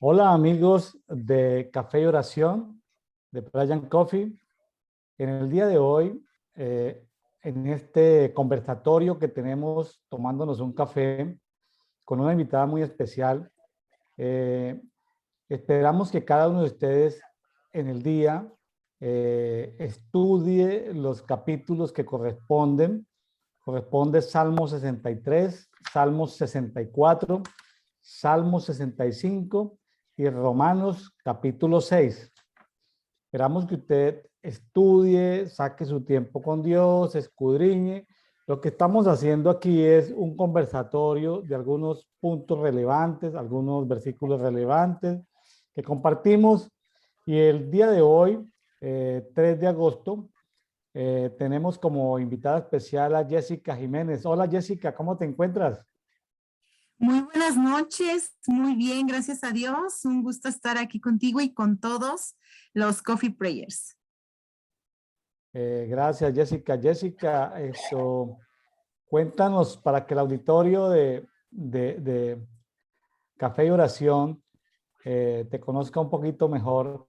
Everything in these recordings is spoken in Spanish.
Hola amigos de Café y Oración, de Brian Coffee. En el día de hoy, en este conversatorio que tenemos tomándonos un café con una invitada muy especial, eh, esperamos que cada uno de ustedes en el día estudie los capítulos que corresponden. Corresponde Salmo 63, Salmo 64, Salmo 65 y Romanos capítulo 6. Esperamos que usted estudie, saque su tiempo con Dios, escudriñe. Lo que estamos haciendo aquí es un conversatorio de algunos puntos relevantes, algunos versículos relevantes que compartimos. Y el día de hoy, 3 de agosto, tenemos como invitada especial a Jessica Jiménez. Hola Jessica, ¿cómo te encuentras? Muy buenas noches, muy bien, gracias a Dios. Un gusto estar aquí contigo y con todos los Coffee Prayers. Gracias Jessica. Jessica, cuéntanos para que el auditorio de Café y Oración te conozca un poquito mejor.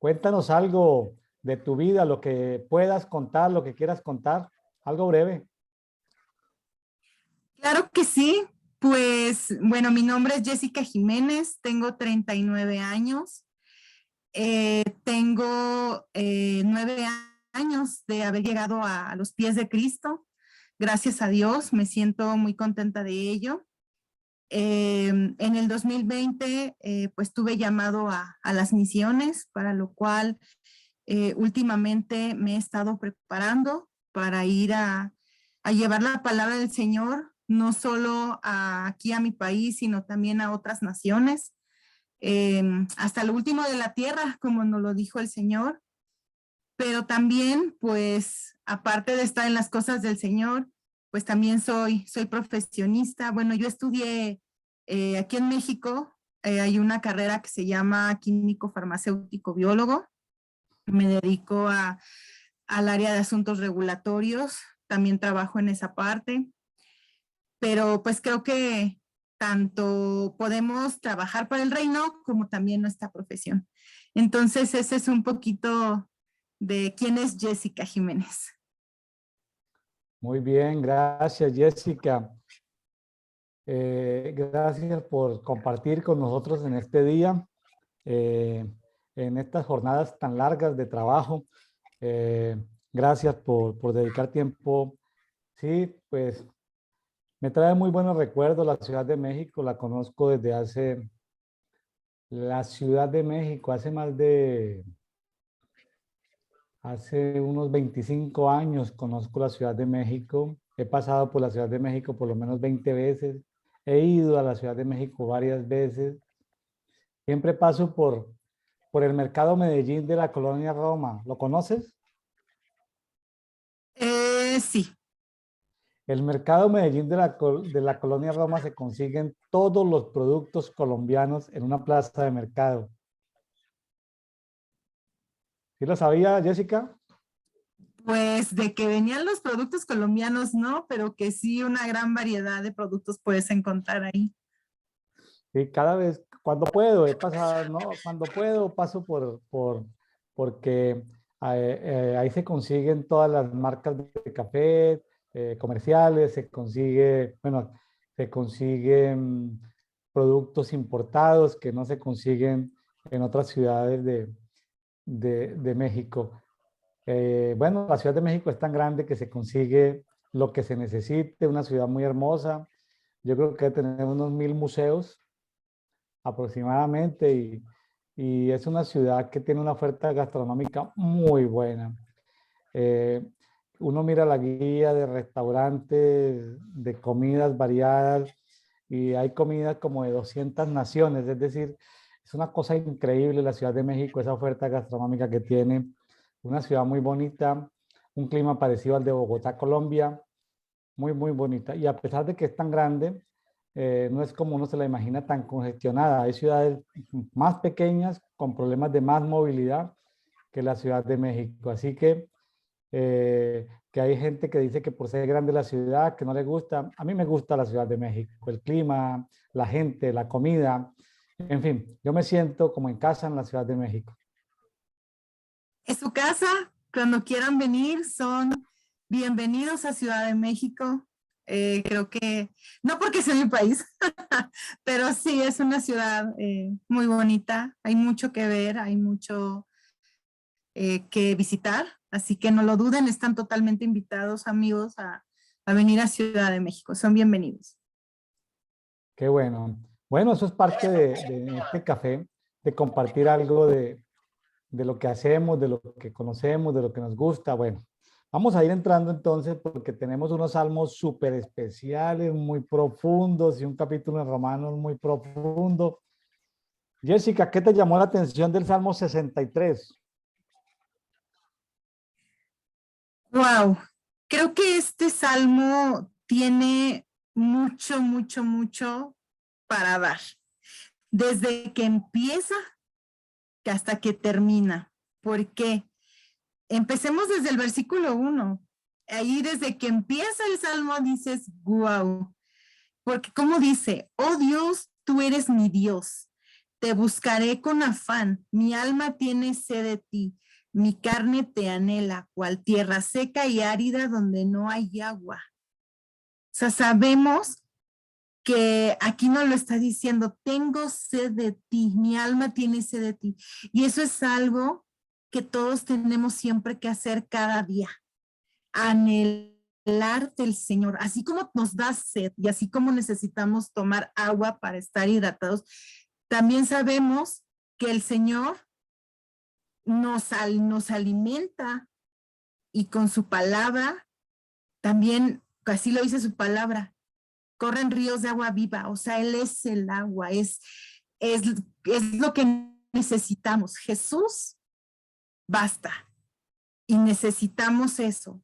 Cuéntanos algo de tu vida, lo que puedas contar, lo que quieras contar, algo breve. Claro que sí, pues bueno, mi nombre es Jessica Jiménez, tengo 39 años, tengo 9 años de haber llegado a los pies de Cristo. Gracias a Dios, me siento muy contenta de ello. En el 2020, pues tuve llamado a las misiones, para lo cual últimamente me he estado preparando para ir a llevar la palabra del Señor, no solo aquí a mi país, sino también a otras naciones, hasta lo último de la tierra, como nos lo dijo el Señor. Pero también, pues, aparte de estar en las cosas del Señor, pues también soy profesionista. Bueno, yo estudié aquí en México, hay una carrera que se llama químico farmacéutico biólogo. Me dedico al área de asuntos regulatorios, también trabajo en esa parte, pero pues creo que tanto podemos trabajar para el reino como también nuestra profesión. Entonces, ese es un poquito de quién es Jessica Jiménez. Muy bien, gracias Jessica. Gracias por compartir con nosotros en este día, eh, en estas jornadas tan largas de trabajo. Eh, Gracias por dedicar tiempo. Sí, pues me trae muy buenos recuerdos la Ciudad de México. La conozco desde la Ciudad de México, hace unos 25 años conozco la Ciudad de México. He pasado por la Ciudad de México por lo menos 20 veces. He ido a la Ciudad de México varias veces. Siempre paso por el Mercado Medellín de la Colonia Roma. ¿Lo conoces? Sí, El Mercado Medellín de la Colonia Roma se consiguen todos los productos colombianos en una plaza de mercado. ¿Sí lo sabía, Jessica? pues de que venían los productos colombianos, no, pero que sí una gran variedad de productos puedes encontrar ahí. Sí, cada vez, cuando puedo, he pasado, ¿no? Cuando puedo, paso porque ahí se consiguen todas las marcas de café comerciales, bueno, se consiguen productos importados que no se consiguen en otras ciudades de México. Bueno, la Ciudad de México es tan grande que se consigue lo que se necesite, una ciudad muy hermosa. Yo creo que tenemos unos 1000 museos aproximadamente y es una ciudad que tiene una oferta gastronómica muy buena. Eh, Uno mira la guía de restaurantes, de comidas variadas y hay comidas como de 200 naciones, es decir, es una cosa increíble la Ciudad de México, esa oferta gastronómica que tiene, una ciudad muy bonita, un clima parecido al de Bogotá, Colombia, muy, muy bonita. Y a pesar de que es tan grande, no es como uno se la imagina tan congestionada. Hay ciudades más pequeñas con problemas de más movilidad que la Ciudad de México. Así que hay gente que dice que por ser grande la ciudad, que no le gusta. A mí me gusta la Ciudad de México, el clima, la gente, la comida. En fin, yo me siento como en casa en la Ciudad de México. Es su casa, cuando quieran venir, son bienvenidos a Ciudad de México. Creo que, no porque sea mi país, pero sí es una ciudad muy bonita, hay mucho que ver, hay mucho que visitar, así que no lo duden, están totalmente invitados, amigos, a venir a Ciudad de México, son bienvenidos. Qué bueno. Bueno, eso es parte de este café, de compartir algo de lo que hacemos, de lo que conocemos, de lo que nos gusta. Bueno, vamos a ir entrando entonces porque tenemos unos salmos súper especiales, muy profundos y un capítulo en Romanos muy profundo. Jessica, ¿qué te llamó la atención del Salmo 63? Wow, creo que este salmo tiene mucho, mucho, mucho para dar. Desde que empieza hasta que termina. ¿Por qué? Empecemos desde el versículo 1. Ahí desde que empieza el salmo dices, wow. Porque como dice, oh Dios, tú eres mi Dios. Te buscaré con afán. Mi alma tiene sed de ti. Mi carne te anhela, cual tierra seca y árida donde no hay agua. O sea, sabemos que aquí nos lo está diciendo, tengo sed de ti, mi alma tiene sed de ti. Y eso es algo que todos tenemos siempre que hacer cada día, anhelar del Señor, así como nos da sed y así como necesitamos tomar agua para estar hidratados, también sabemos que el Señor nos alimenta y con su palabra, también, así lo dice su palabra, corren ríos de agua viva, o sea, Él es el agua, es, es lo que necesitamos. Jesús, basta. Y necesitamos eso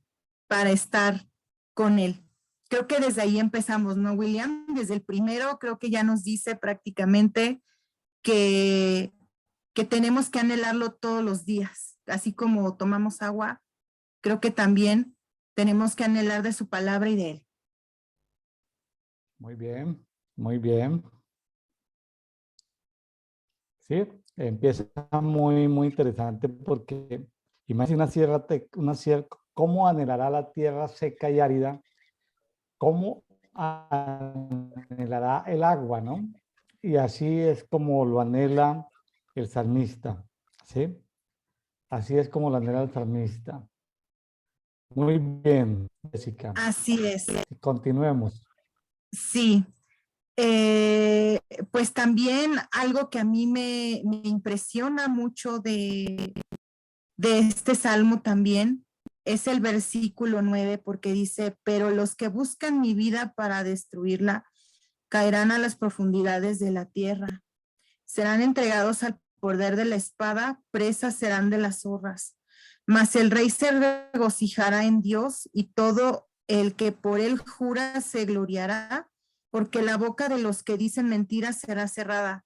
para estar con Él. Creo que desde ahí empezamos, ¿no, William? Desde el primero creo que ya nos dice prácticamente que, que tenemos que anhelarlo todos los días. Así como tomamos agua, creo que también tenemos que anhelar de su palabra y de Él. Muy bien, muy bien. Sí, empieza muy interesante porque imagina cómo anhelará la tierra seca y árida, cómo anhelará el agua, ¿no? Y así es como lo anhela el salmista, ¿sí? Así es como lo anhela el salmista. Muy bien, Jessica. Así es. Continuemos. Sí. Eh, pues también algo que a mí me impresiona mucho de este salmo también es el versículo 9, porque dice, pero los que buscan mi vida para destruirla caerán a las profundidades de la tierra, serán entregados al poder de la espada, presas serán de las zorras, mas el rey se regocijará en Dios y todo el que por él jura se gloriará, porque la boca de los que dicen mentiras será cerrada.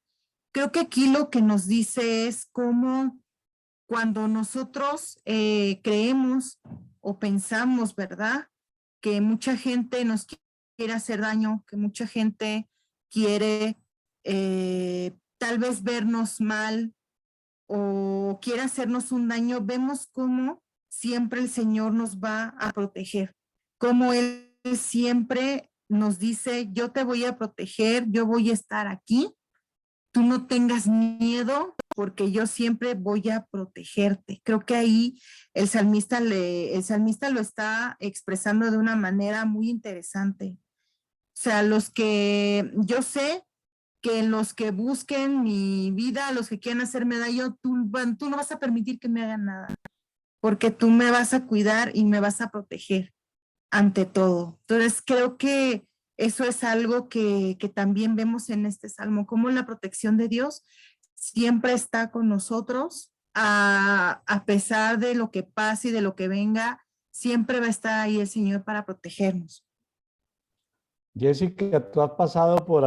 Creo que aquí lo que nos dice es cómo cuando nosotros creemos o pensamos, ¿verdad? Que mucha gente nos quiere hacer daño, que mucha gente quiere tal vez vernos mal o quiere hacernos un daño, vemos cómo siempre el Señor nos va a proteger, cómo Él siempre nos dice, yo te voy a proteger, yo voy a estar aquí, tú no tengas miedo porque yo siempre voy a protegerte. Creo que ahí el salmista lo está expresando de una manera muy interesante. O sea, yo sé que los que busquen mi vida, los que quieran hacerme daño, tú no vas a permitir que me hagan nada, porque tú me vas a cuidar y me vas a proteger ante todo. Entonces, creo que eso es algo que también vemos en este salmo, como la protección de Dios siempre está con nosotros, a pesar de lo que pase y de lo que venga, siempre va a estar ahí el Señor para protegernos. Jessica, ¿tú has pasado por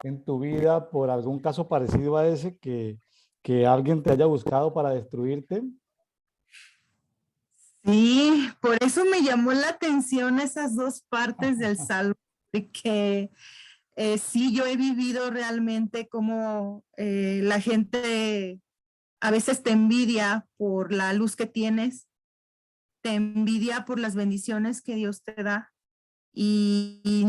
en tu vida, por algún caso parecido a ese que alguien te haya buscado para destruirte? Sí, por eso me llamó la atención esas dos partes del salmo, porque Sí, yo he vivido realmente como la gente a veces te envidia por la luz que tienes, te envidia por las bendiciones que Dios te da y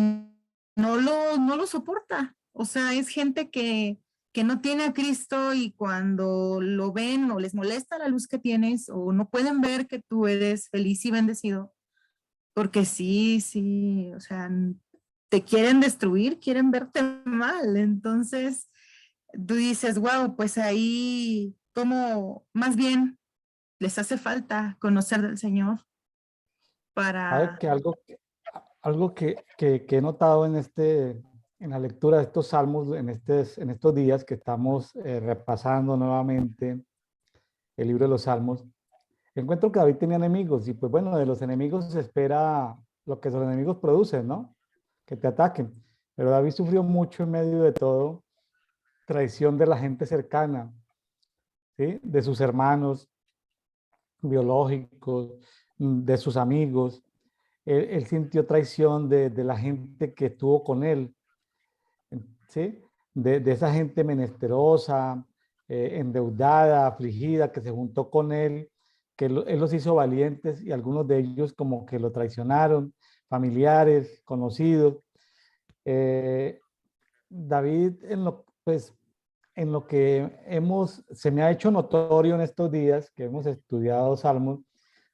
no lo soporta. O sea, es gente que no tiene a Cristo y cuando lo ven o les molesta la luz que tienes o no pueden ver que tú eres feliz y bendecido, porque sí, o sea, te quieren destruir, quieren verte mal. Entonces, tú dices, wow, pues ahí, como más bien les hace falta conocer del Señor Sabe para... que algo que he notado en la lectura de estos salmos en estos días que estamos repasando nuevamente el libro de los salmos, encuentro que David tenía enemigos y pues bueno, de los enemigos se espera lo que los enemigos producen, ¿no? Que te ataquen. Pero David sufrió mucho en medio de todo, traición de la gente cercana, ¿sí? De sus hermanos biológicos, de sus amigos. Él sintió traición de la gente que estuvo con él, ¿sí? De esa gente menesterosa, endeudada, afligida, que se juntó con él, que él los hizo valientes y algunos de ellos como que lo traicionaron, familiares, conocidos. Eh, David, pues, en lo que se me ha hecho notorio en estos días que hemos estudiado Salmos,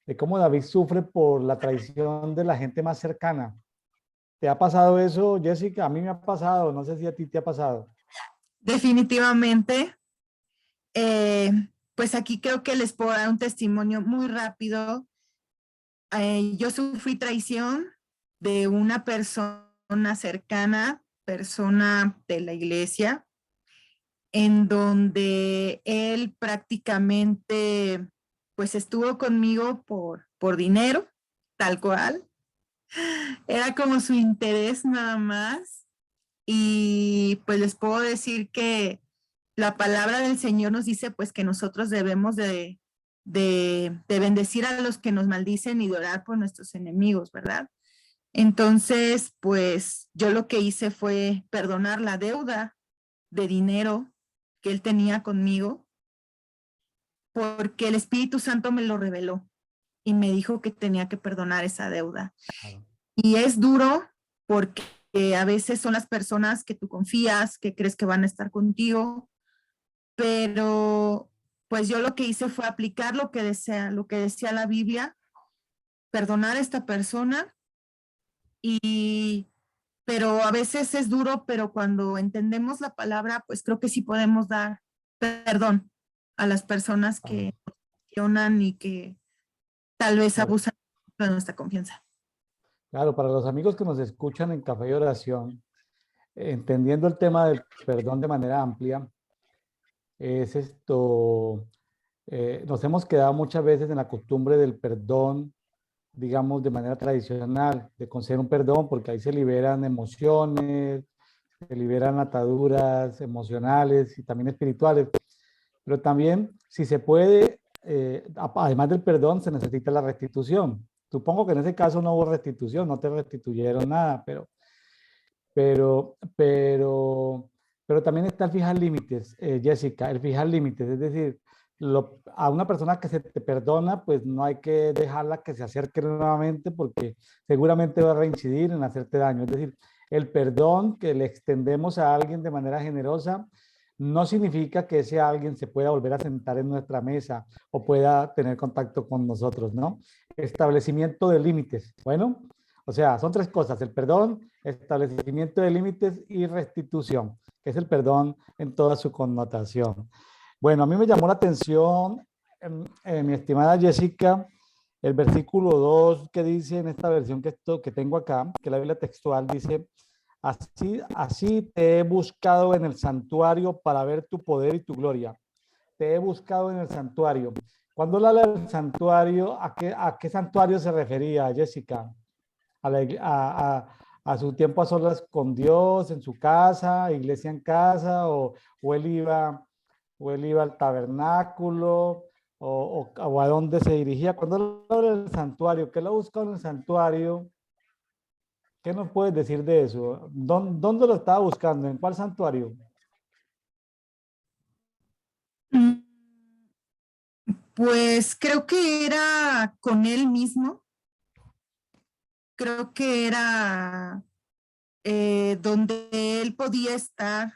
de cómo David sufre por la traición de la gente más cercana. ¿Te ha pasado eso, Jessica? A mí me ha pasado, no sé si a ti te ha pasado. Definitivamente, eh, pues aquí creo que les puedo dar un testimonio muy rápido. Yo sufrí traición de una persona cercana, persona de la iglesia, en donde él prácticamente pues estuvo conmigo por dinero, tal cual. Era como su interés nada más. Y pues les puedo decir que la palabra del Señor nos dice pues que nosotros debemos de bendecir a los que nos maldicen y de orar por nuestros enemigos, ¿verdad? Entonces, pues yo lo que hice fue perdonar la deuda de dinero que él tenía conmigo, porque el Espíritu Santo me lo reveló y me dijo que tenía que perdonar esa deuda. Claro. Y es duro porque a veces son las personas que tú confías, que crees que van a estar contigo, pero pues yo lo que hice fue aplicar lo que decía la Biblia, perdonar a esta persona y pero a veces es duro, pero cuando entendemos la palabra, pues creo que sí podemos dar perdón a las personas Claro. que nos traicionan y que tal vez Claro. abusan de nuestra confianza. Claro, para los amigos que nos escuchan en Café y Oración, entendiendo el tema del perdón de manera amplia, es nos hemos quedado muchas veces en la costumbre del perdón, digamos, de manera tradicional, de conceder un perdón, porque ahí se liberan emociones, se liberan ataduras emocionales y también espirituales. Pero también, si se puede, además del perdón, se necesita la restitución. Supongo que en ese caso no hubo restitución, no te restituyeron nada, pero, pero, pero también está el fijar límites, Jessica, el fijar límites, es decir, a una persona que se te perdona, pues no hay que dejarla que se acerque nuevamente porque seguramente va a reincidir en hacerte daño. Es decir, el perdón que le extendemos a alguien de manera generosa no significa que ese alguien se pueda volver a sentar en nuestra mesa o pueda tener contacto con nosotros, ¿no? Establecimiento de límites. Bueno, o sea, son tres cosas: el perdón, establecimiento de límites y restitución, que es el perdón en toda su connotación. Bueno, a mí me llamó la atención, mi estimada Jessica, el versículo 2 que dice en esta versión que tengo acá, que la Biblia textual dice: así te he buscado en el santuario para ver tu poder y tu gloria. Te he buscado en el santuario. Cuando él habla del santuario, a qué santuario se refería, Jessica? A su tiempo a solas con Dios, en su casa, iglesia en casa, o él iba, o él iba al tabernáculo, o a dónde se dirigía. Cuando él habla del santuario, ¿qué lo buscó en el santuario? ¿Qué nos puedes decir de eso? ¿Dónde lo estaba buscando? ¿En cuál santuario? Mm, Pues creo que era con él mismo, creo que era donde él podía estar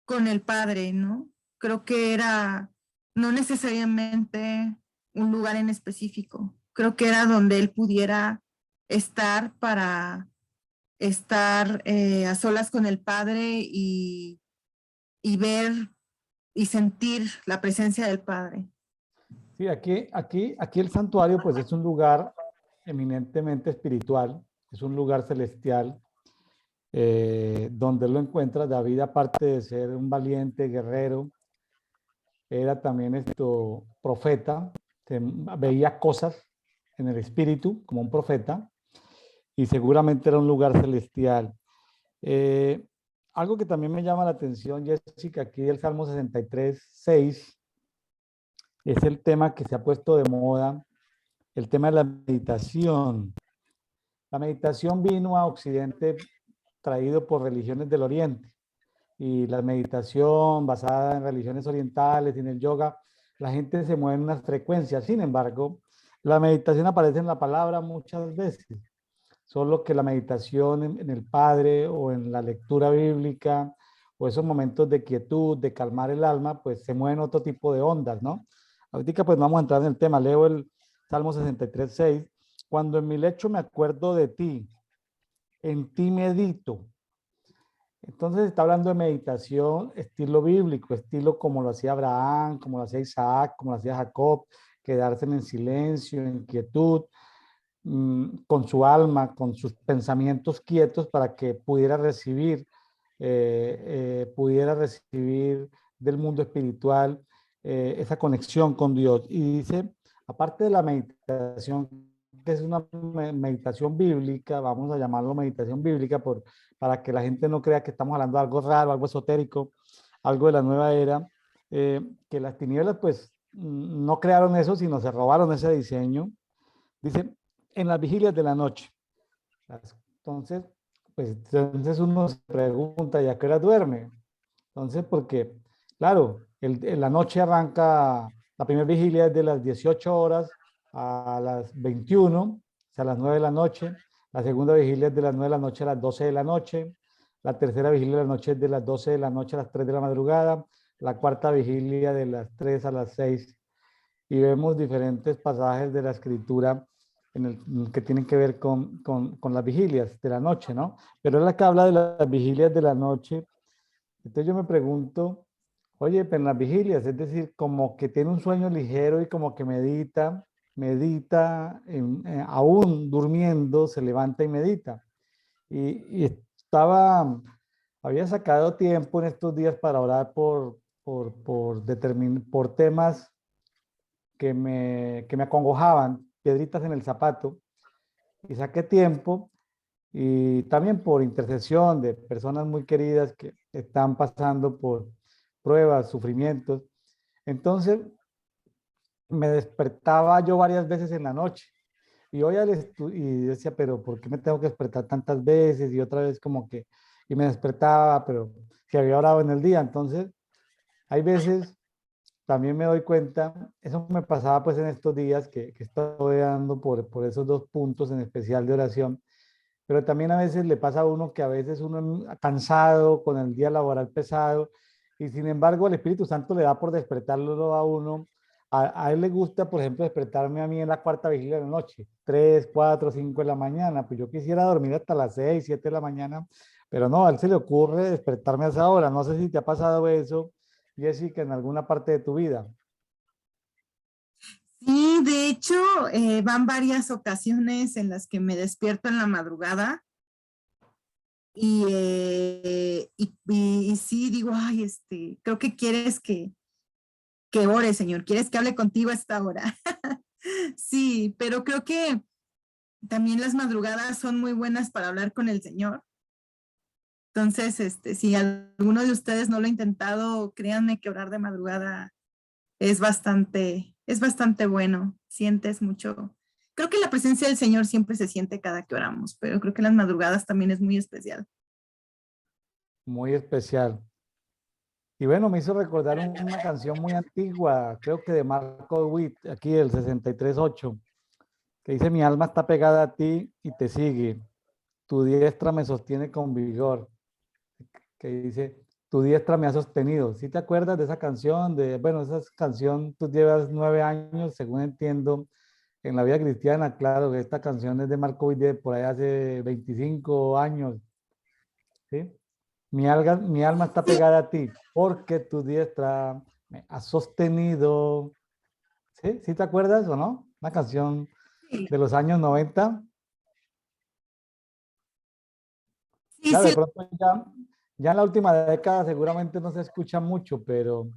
con el Padre, ¿no? Creo que era no necesariamente un lugar en específico, creo que era donde él pudiera estar para estar a solas con el Padre y ver y sentir la presencia del Padre. Sí, aquí el santuario pues es un lugar eminentemente espiritual, es un lugar celestial, donde lo encuentra. David, aparte de ser un valiente guerrero, era también profeta, veía cosas en el espíritu como un profeta y seguramente era un lugar celestial. Eh, Algo que también me llama la atención, Jessica, aquí del Salmo 63:6, es el tema que se ha puesto de moda, el tema de la meditación. La meditación vino a Occidente traído por religiones del Oriente, y la meditación basada en religiones orientales y en el yoga, la gente se mueve en unas frecuencias. Sin embargo, la meditación aparece en la palabra muchas veces, solo que la meditación en el Padre o en la lectura bíblica o esos momentos de quietud, de calmar el alma, pues se mueven otro tipo de ondas, ¿no? Ahorita pues vamos a entrar en el tema. Leo el Salmo 63:6. Cuando en mi lecho me acuerdo de ti, en ti medito. Entonces está hablando de meditación estilo bíblico, estilo como lo hacía Abraham, como lo hacía Isaac, como lo hacía Jacob, quedarse en silencio, en quietud, con su alma, con sus pensamientos quietos para que pudiera recibir del mundo espiritual esa conexión con Dios. Y dice, aparte de la meditación, que es una meditación bíblica, vamos a llamarlo meditación bíblica para que la gente no crea que estamos hablando de algo raro, algo esotérico, algo de la nueva era, que las tinieblas pues no crearon eso, sino se robaron ese diseño. Dice, en las vigilias de la noche. Entonces, pues entonces uno se pregunta, ¿y a qué hora duerme? Entonces, porque, claro, la noche arranca, la primera vigilia es de las 18 horas a las 21, o sea, a las 9 de la noche. La segunda vigilia es de las 9 de la noche a las 12 de la noche. La tercera vigilia de la noche es de las 12 de la noche a las 3 de la madrugada. La cuarta vigilia de las 3 a las 6. Y vemos diferentes pasajes de la escritura en el que tienen que ver con las vigilias de la noche, ¿no? Pero es la que habla de las vigilias de la noche. Entonces yo me pregunto, oye, pero en las vigilias, es decir, como que tiene un sueño ligero y como que medita, aún durmiendo, se levanta y medita. Y había sacado tiempo en estos días para orar por temas que me acongojaban, piedritas en el zapato, y saqué tiempo, y también por intercesión de personas muy queridas que están pasando por pruebas, sufrimientos. Entonces me despertaba yo varias veces en la noche y y decía, pero ¿por qué me tengo que despertar tantas veces? Y otra vez como que, y me despertaba, pero que había orado en el día. Entonces, hay veces también me doy cuenta, eso me pasaba pues en estos días que estoy dando por esos dos puntos en especial de oración, pero también a veces le pasa a uno que a veces uno cansado con el día laboral pesado y sin embargo el Espíritu Santo le da por despertarlo a uno. A él le gusta, por ejemplo, despertarme a mí en la cuarta vigilia de la noche, 3, 4, 5 de la mañana, pues yo quisiera dormir hasta las 6, 7 de la mañana, pero no, a él se le ocurre despertarme a esa hora. No sé si te ha pasado eso, Jessica, en alguna parte de tu vida. Sí, de hecho, van varias ocasiones en las que me despierto en la madrugada y sí digo, ay, creo que quieres que ore, Señor, quieres que hable contigo a esta hora. Sí, pero creo que también las madrugadas son muy buenas para hablar con el Señor. Entonces, si alguno de ustedes no lo ha intentado, créanme que orar de madrugada es bastante bueno. Sientes mucho. creo que la presencia del Señor siempre se siente cada que oramos, pero creo que las madrugadas también es muy especial. Muy especial. Y bueno, me hizo recordar una canción muy antigua, creo que de Marco Witt, aquí del 63.8, que dice: mi alma está pegada a ti y te sigue, tu diestra me sostiene con vigor, que dice: tu diestra me ha sostenido. ¿Sí te acuerdas de esa canción? Bueno, esa canción, tú llevas 9 años, según entiendo, en la vida cristiana. Claro que esta canción es de Marco Witt de por ahí hace 25 años, ¿sí? Mi alma está Sí, pegada a ti, porque tu diestra me ha sostenido. ¿Sí? ¿Sí te acuerdas o no? Una canción sí, de los años 90. sí, Claro, de sí. pronto ya en la última década seguramente no se escucha mucho, pero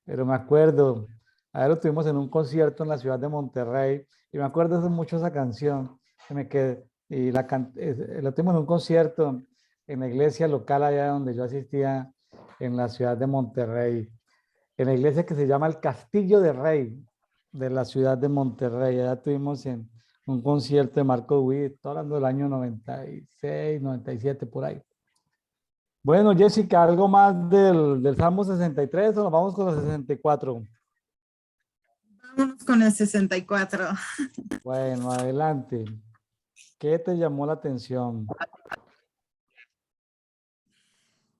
me acuerdo. A ver, lo tuvimos en un concierto en la ciudad de Monterrey y me acuerdo hace mucho esa canción. Que me quedé, y lo tuvimos en un concierto en la iglesia local allá donde yo asistía en la ciudad de Monterrey, en la iglesia que se llama el Castillo de Rey de la ciudad de Monterrey. Allá tuvimos en un concierto de Marco Witt, estoy hablando del año 96, 97, por ahí. Bueno, Jessica, ¿algo más del Salmo 63 o nos vamos con los 64? Vámonos con el 64. Bueno, adelante. ¿Qué te llamó la atención?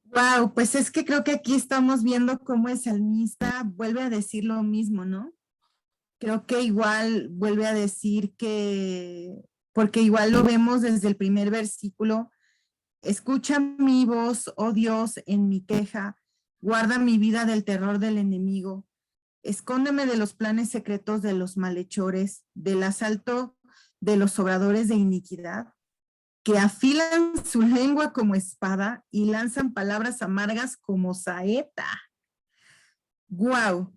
Wow, pues es que creo que aquí estamos viendo cómo el salmista vuelve a decir lo mismo, ¿no? Creo que igual vuelve a decir que, porque igual lo vemos desde el primer versículo: escucha mi voz, oh Dios, en mi queja, guarda mi vida del terror del enemigo, escóndeme de los planes secretos de los malhechores, del asalto de los obradores de iniquidad, que afilan su lengua como espada y lanzan palabras amargas como saeta. Wow,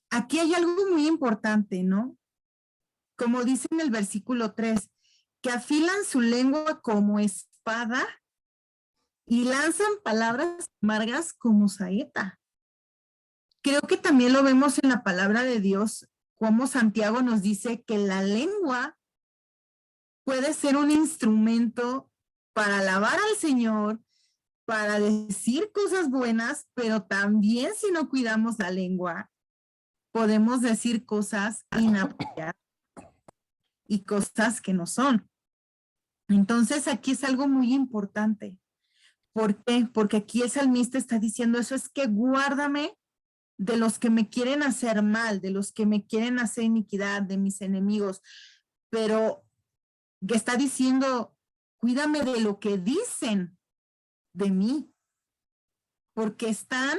aquí hay algo muy importante, ¿no? Como dice en el versículo 3, que afilan su lengua como espada y lanzan palabras amargas como saeta. Creo que también lo vemos en la palabra de Dios, como Santiago nos dice que la lengua puede ser un instrumento para alabar al Señor, para decir cosas buenas, pero también si no cuidamos la lengua, podemos decir cosas inapropiadas y cosas que no son. Entonces aquí es algo muy importante. ¿Por qué? Porque aquí el salmista está diciendo eso, es que guárdame de los que me quieren hacer mal, de los que me quieren hacer iniquidad, de mis enemigos, pero que está diciendo, cuídame de lo que dicen de mí, porque están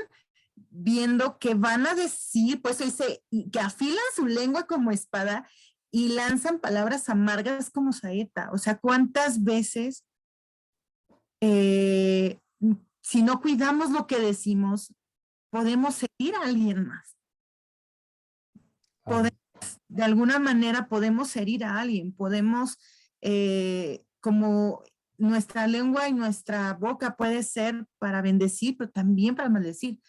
viendo que van a decir, pues dice, que afilan su lengua como espada y lanzan palabras amargas como saeta. O sea, ¿cuántas veces eh, si no cuidamos lo que decimos, podemos herir a alguien más? Claro, Podemos, de alguna manera podemos herir a alguien, podemos, como nuestra lengua y nuestra boca puede ser para bendecir, pero también para maldecir.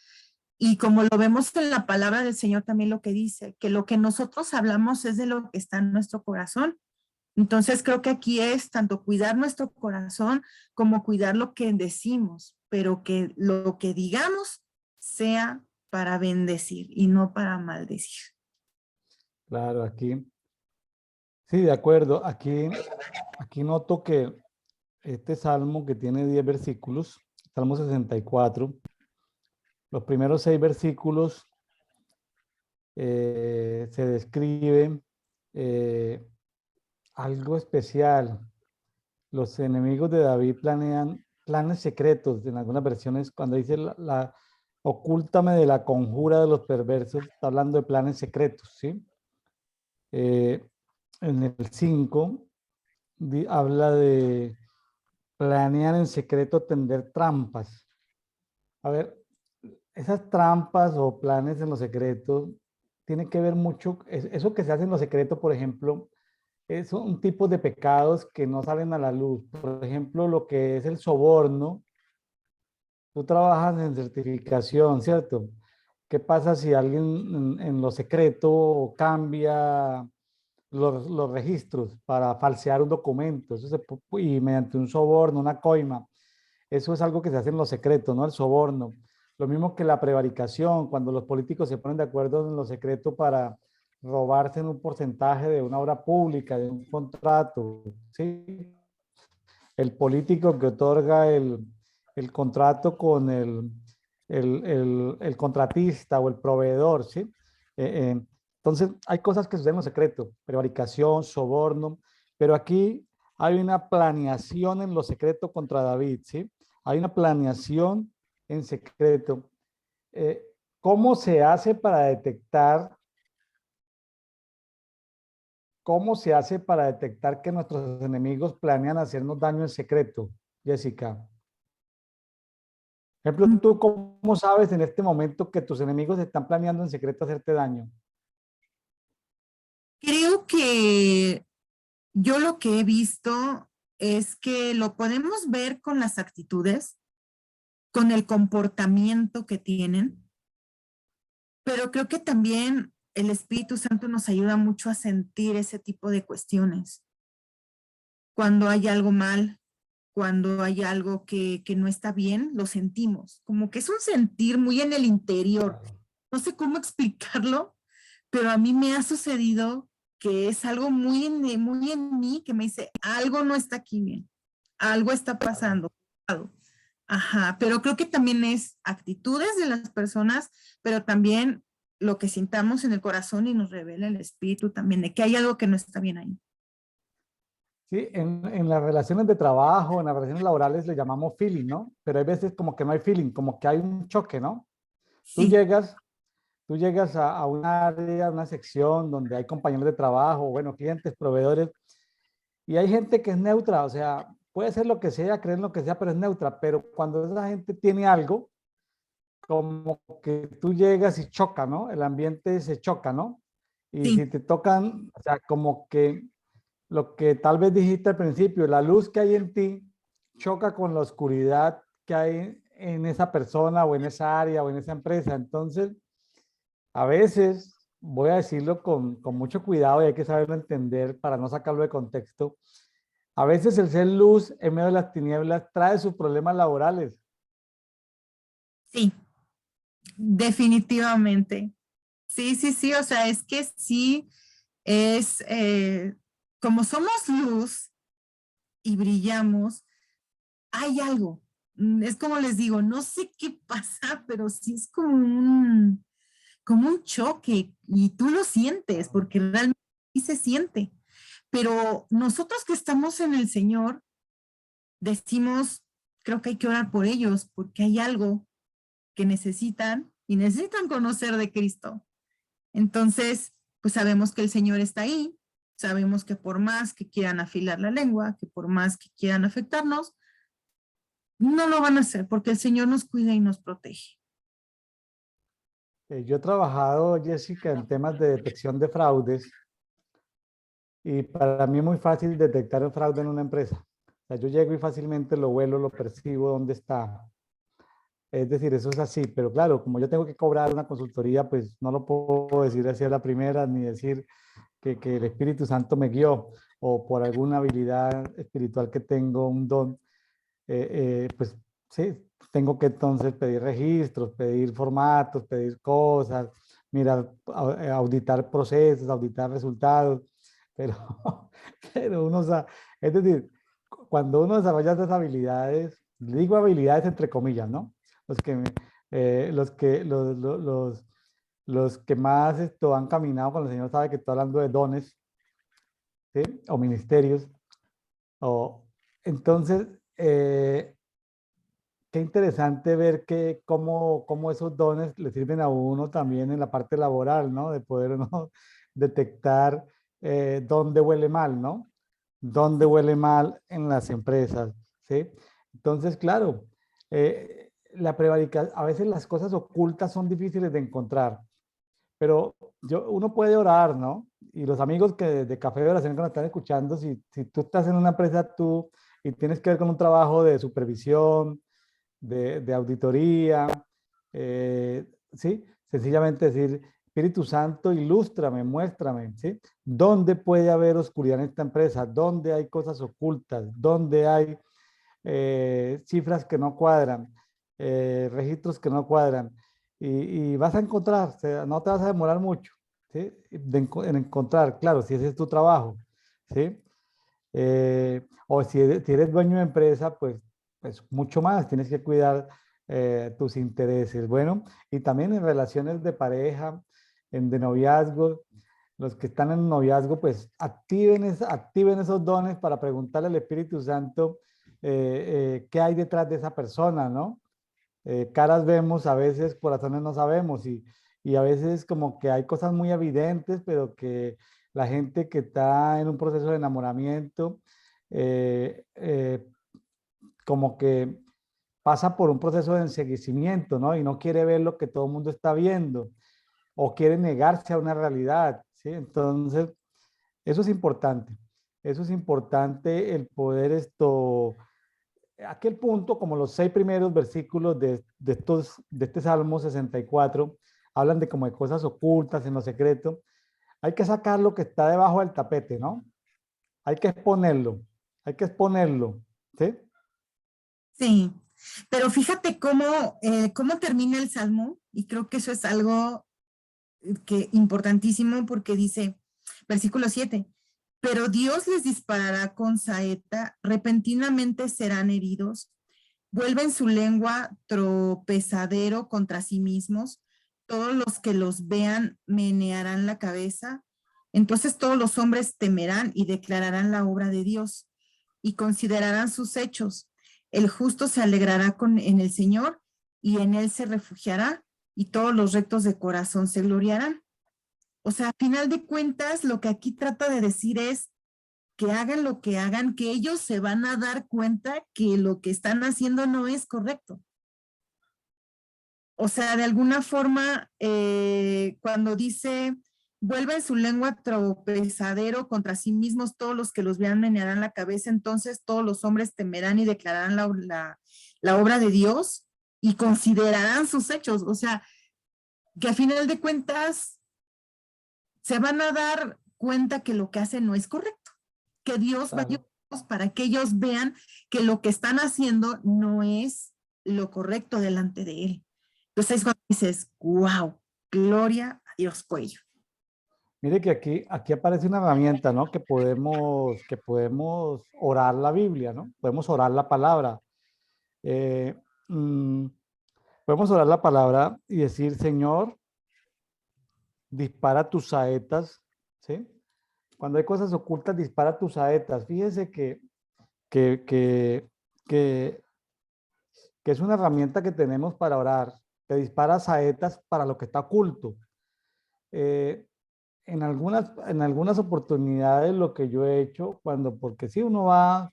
Y como lo vemos en la palabra del Señor también lo que dice, que lo que nosotros hablamos es de lo que está en nuestro corazón. Entonces creo que aquí es tanto cuidar nuestro corazón como cuidar lo que decimos, pero que lo que digamos sea para bendecir y no para maldecir. claro, aquí. Sí, de acuerdo. Aquí noto que este salmo, que tiene 10 versículos, Salmo 64, los primeros 6 versículos se describe eh, algo especial. Los enemigos de David planean planes secretos. En algunas versiones, cuando dice ocúltame de la conjura de los perversos, está hablando de planes secretos, ¿sí? Eh, en el 5 habla de planean en secreto tender trampas. A ver, esas trampas o planes en lo secreto tiene que ver mucho, eso que se hace en lo secreto, por ejemplo, es un tipo de pecados que no salen a la luz. Por ejemplo, lo que es el soborno. Tú trabajas en certificación, ¿cierto? ¿Qué pasa si alguien en lo secreto cambia los registros para falsear un documento, y mediante un soborno, una coima. Eso es algo que se hace en lo secreto, ¿no? El soborno. Lo mismo que la prevaricación, cuando los políticos se ponen de acuerdo en lo secreto para robarse en un porcentaje de una obra pública, de un contrato, ¿sí? El político que otorga el contrato con el contratista o el proveedor, ¿sí? Entonces, hay cosas que suceden en secreto, prevaricación, soborno, pero aquí hay una planeación en lo secreto contra David, ¿sí? Hay una planeación en secreto. Eh, ¿Cómo se hace para detectar, cómo se hace para detectar que nuestros enemigos planean hacernos daño en secreto, Jessica? Por ejemplo, ¿tú cómo sabes en este momento que tus enemigos están planeando en secreto hacerte daño? Creo que yo lo que he visto es que lo podemos ver con las actitudes, con el comportamiento que tienen, pero creo que también el Espíritu Santo nos ayuda mucho a sentir ese tipo de cuestiones. Cuando hay algo mal, cuando hay algo que no está bien, lo sentimos. Como que es un sentir muy en el interior. No sé cómo explicarlo, pero a mí me ha sucedido que es algo muy en mí que me dice, algo no está aquí bien, algo está pasando. Ajá, pero creo que también es actitudes de las personas, pero también lo que sintamos en el corazón y nos revela el espíritu también de que hay algo que no está bien ahí. Sí, en las relaciones de trabajo, en las relaciones laborales le llamamos feeling, ¿no? Pero hay veces como que no hay feeling, como que hay un choque, ¿no? Tú Sí, llegas, tú llegas a un área, a una sección donde hay compañeros de trabajo, bueno, clientes, proveedores, y hay gente que es neutra, o sea, puede ser lo que sea, creer lo que sea, pero es neutra, pero cuando esa gente tiene algo, como que tú llegas y choca, ¿no? El ambiente se choca, ¿no? Y sí, si te tocan, o sea, como que lo que tal vez dijiste al principio, la luz que hay en ti choca con la oscuridad que hay en esa persona o en esa área o en esa empresa. Entonces, a veces, voy a decirlo con mucho cuidado y hay que saberlo entender para no sacarlo de contexto, a veces el ser luz en medio de las tinieblas trae sus problemas laborales. sí, definitivamente. Sí, sí, sí, o sea, es que sí, es como somos luz y brillamos, hay algo. Es como les digo, no sé qué pasa, pero sí es como un choque y tú lo sientes porque realmente sí se siente. Pero nosotros que estamos en el Señor, decimos, creo que hay que orar por ellos porque hay algo que necesitan y necesitan conocer de Cristo. Entonces, pues sabemos que el Señor está ahí, sabemos que por más que quieran afilar la lengua, que por más que quieran afectarnos, no lo van a hacer porque el Señor nos cuida y nos protege. Yo he trabajado, Jessica, en temas de detección de fraudes y para mí es muy fácil detectar el fraude en una empresa. O sea, yo llego y fácilmente lo vuelo, lo percibo, dónde está. Es decir, eso es así, pero claro, como yo tengo que cobrar una consultoría, pues no lo puedo decir así a la primera, ni decir que el Espíritu Santo me guió o por alguna habilidad espiritual que tengo, un don, pues sí, tengo que entonces pedir registros, pedir formatos, pedir cosas, mirar, auditar procesos, auditar resultados, pero, pero uno, es decir, cuando uno desarrolla esas habilidades, digo habilidades entre comillas, ¿no? Los que, los que más esto han caminado con el Señor sabe que estoy hablando de dones, ¿sí? O ministerios. O, entonces, qué interesante ver que cómo esos dones le sirven a uno también en la parte laboral, ¿no? De poder uno detectar dónde huele mal, ¿no? Dónde huele mal en las empresas, ¿sí? Entonces, claro, la prevaricación, a veces las cosas ocultas son difíciles de encontrar, pero uno puede orar, ¿no? Y los amigos que de Café de Oración que nos están escuchando, si tú estás en una empresa tú y tienes que ver con un trabajo de supervisión, de auditoría, sí, sencillamente decir, Espíritu Santo, ilústrame, muéstrame, ¿sí? ¿Dónde puede haber oscuridad en esta empresa? ¿Dónde hay cosas ocultas? ¿Dónde hay cifras que no cuadran? Registros que no cuadran. Y vas a encontrar, o sea, no te vas a demorar mucho, ¿sí? En encontrar, claro, si ese es tu trabajo, ¿sí? O si eres dueño de empresa, pues mucho más, tienes que cuidar tus intereses. Bueno, y también en relaciones de pareja, de noviazgo, los que están en noviazgo, pues activen esos dones para preguntarle al Espíritu Santo qué hay detrás de esa persona, ¿no? Caras vemos, a veces corazones no sabemos y a veces como que hay cosas muy evidentes, pero que la gente que está en un proceso de enamoramiento, eh, eh, como que pasa por un proceso de enseguecimiento, ¿no? Y no quiere ver lo que todo el mundo está viendo o quiere negarse a una realidad, ¿sí? Entonces, eso es importante. Eso es importante el poder aquel punto, como los 6 primeros versículos de este Salmo 64, hablan de como de cosas ocultas en lo secreto. Hay que sacar lo que está debajo del tapete, ¿no? Hay que exponerlo, hay que exponerlo, ¿sí? Sí, pero fíjate cómo termina el Salmo, y creo que eso es algo que importantísimo porque dice, versículo 7, pero Dios les disparará con saeta, repentinamente serán heridos, vuelven su lengua tropezadero contra sí mismos, todos los que los vean menearán la cabeza, entonces todos los hombres temerán y declararán la obra de Dios y considerarán sus hechos. El justo se alegrará en el Señor y en él se refugiará y todos los rectos de corazón se gloriarán. O sea, a final de cuentas, lo que aquí trata de decir es que hagan lo que hagan, que ellos se van a dar cuenta que lo que están haciendo no es correcto. O sea, de alguna forma, cuando dice, vuelven su lengua tropezadero contra sí mismos, todos los que los vean menearán la cabeza, entonces todos los hombres temerán y declararán la obra de Dios y considerarán sus hechos. O sea, que a final de cuentas se van a dar cuenta que lo que hacen no es correcto, que Dios va a Claro. ayudarlos para que ellos vean que lo que están haciendo no es lo correcto delante de Él. Entonces es cuando dices, wow, gloria a Dios Cuello. Mire que aquí aparece una herramienta, ¿no? Que podemos orar la Biblia, ¿no? Podemos orar la palabra. Eh, mm, Podemos orar la palabra y decir, Señor, dispara tus saetas, ¿sí? Cuando hay cosas ocultas, dispara tus saetas. Fíjese que, que, que, que es una herramienta que tenemos para orar, que dispara saetas para lo que está oculto. Eh, en algunas oportunidades lo que yo he hecho, porque si uno va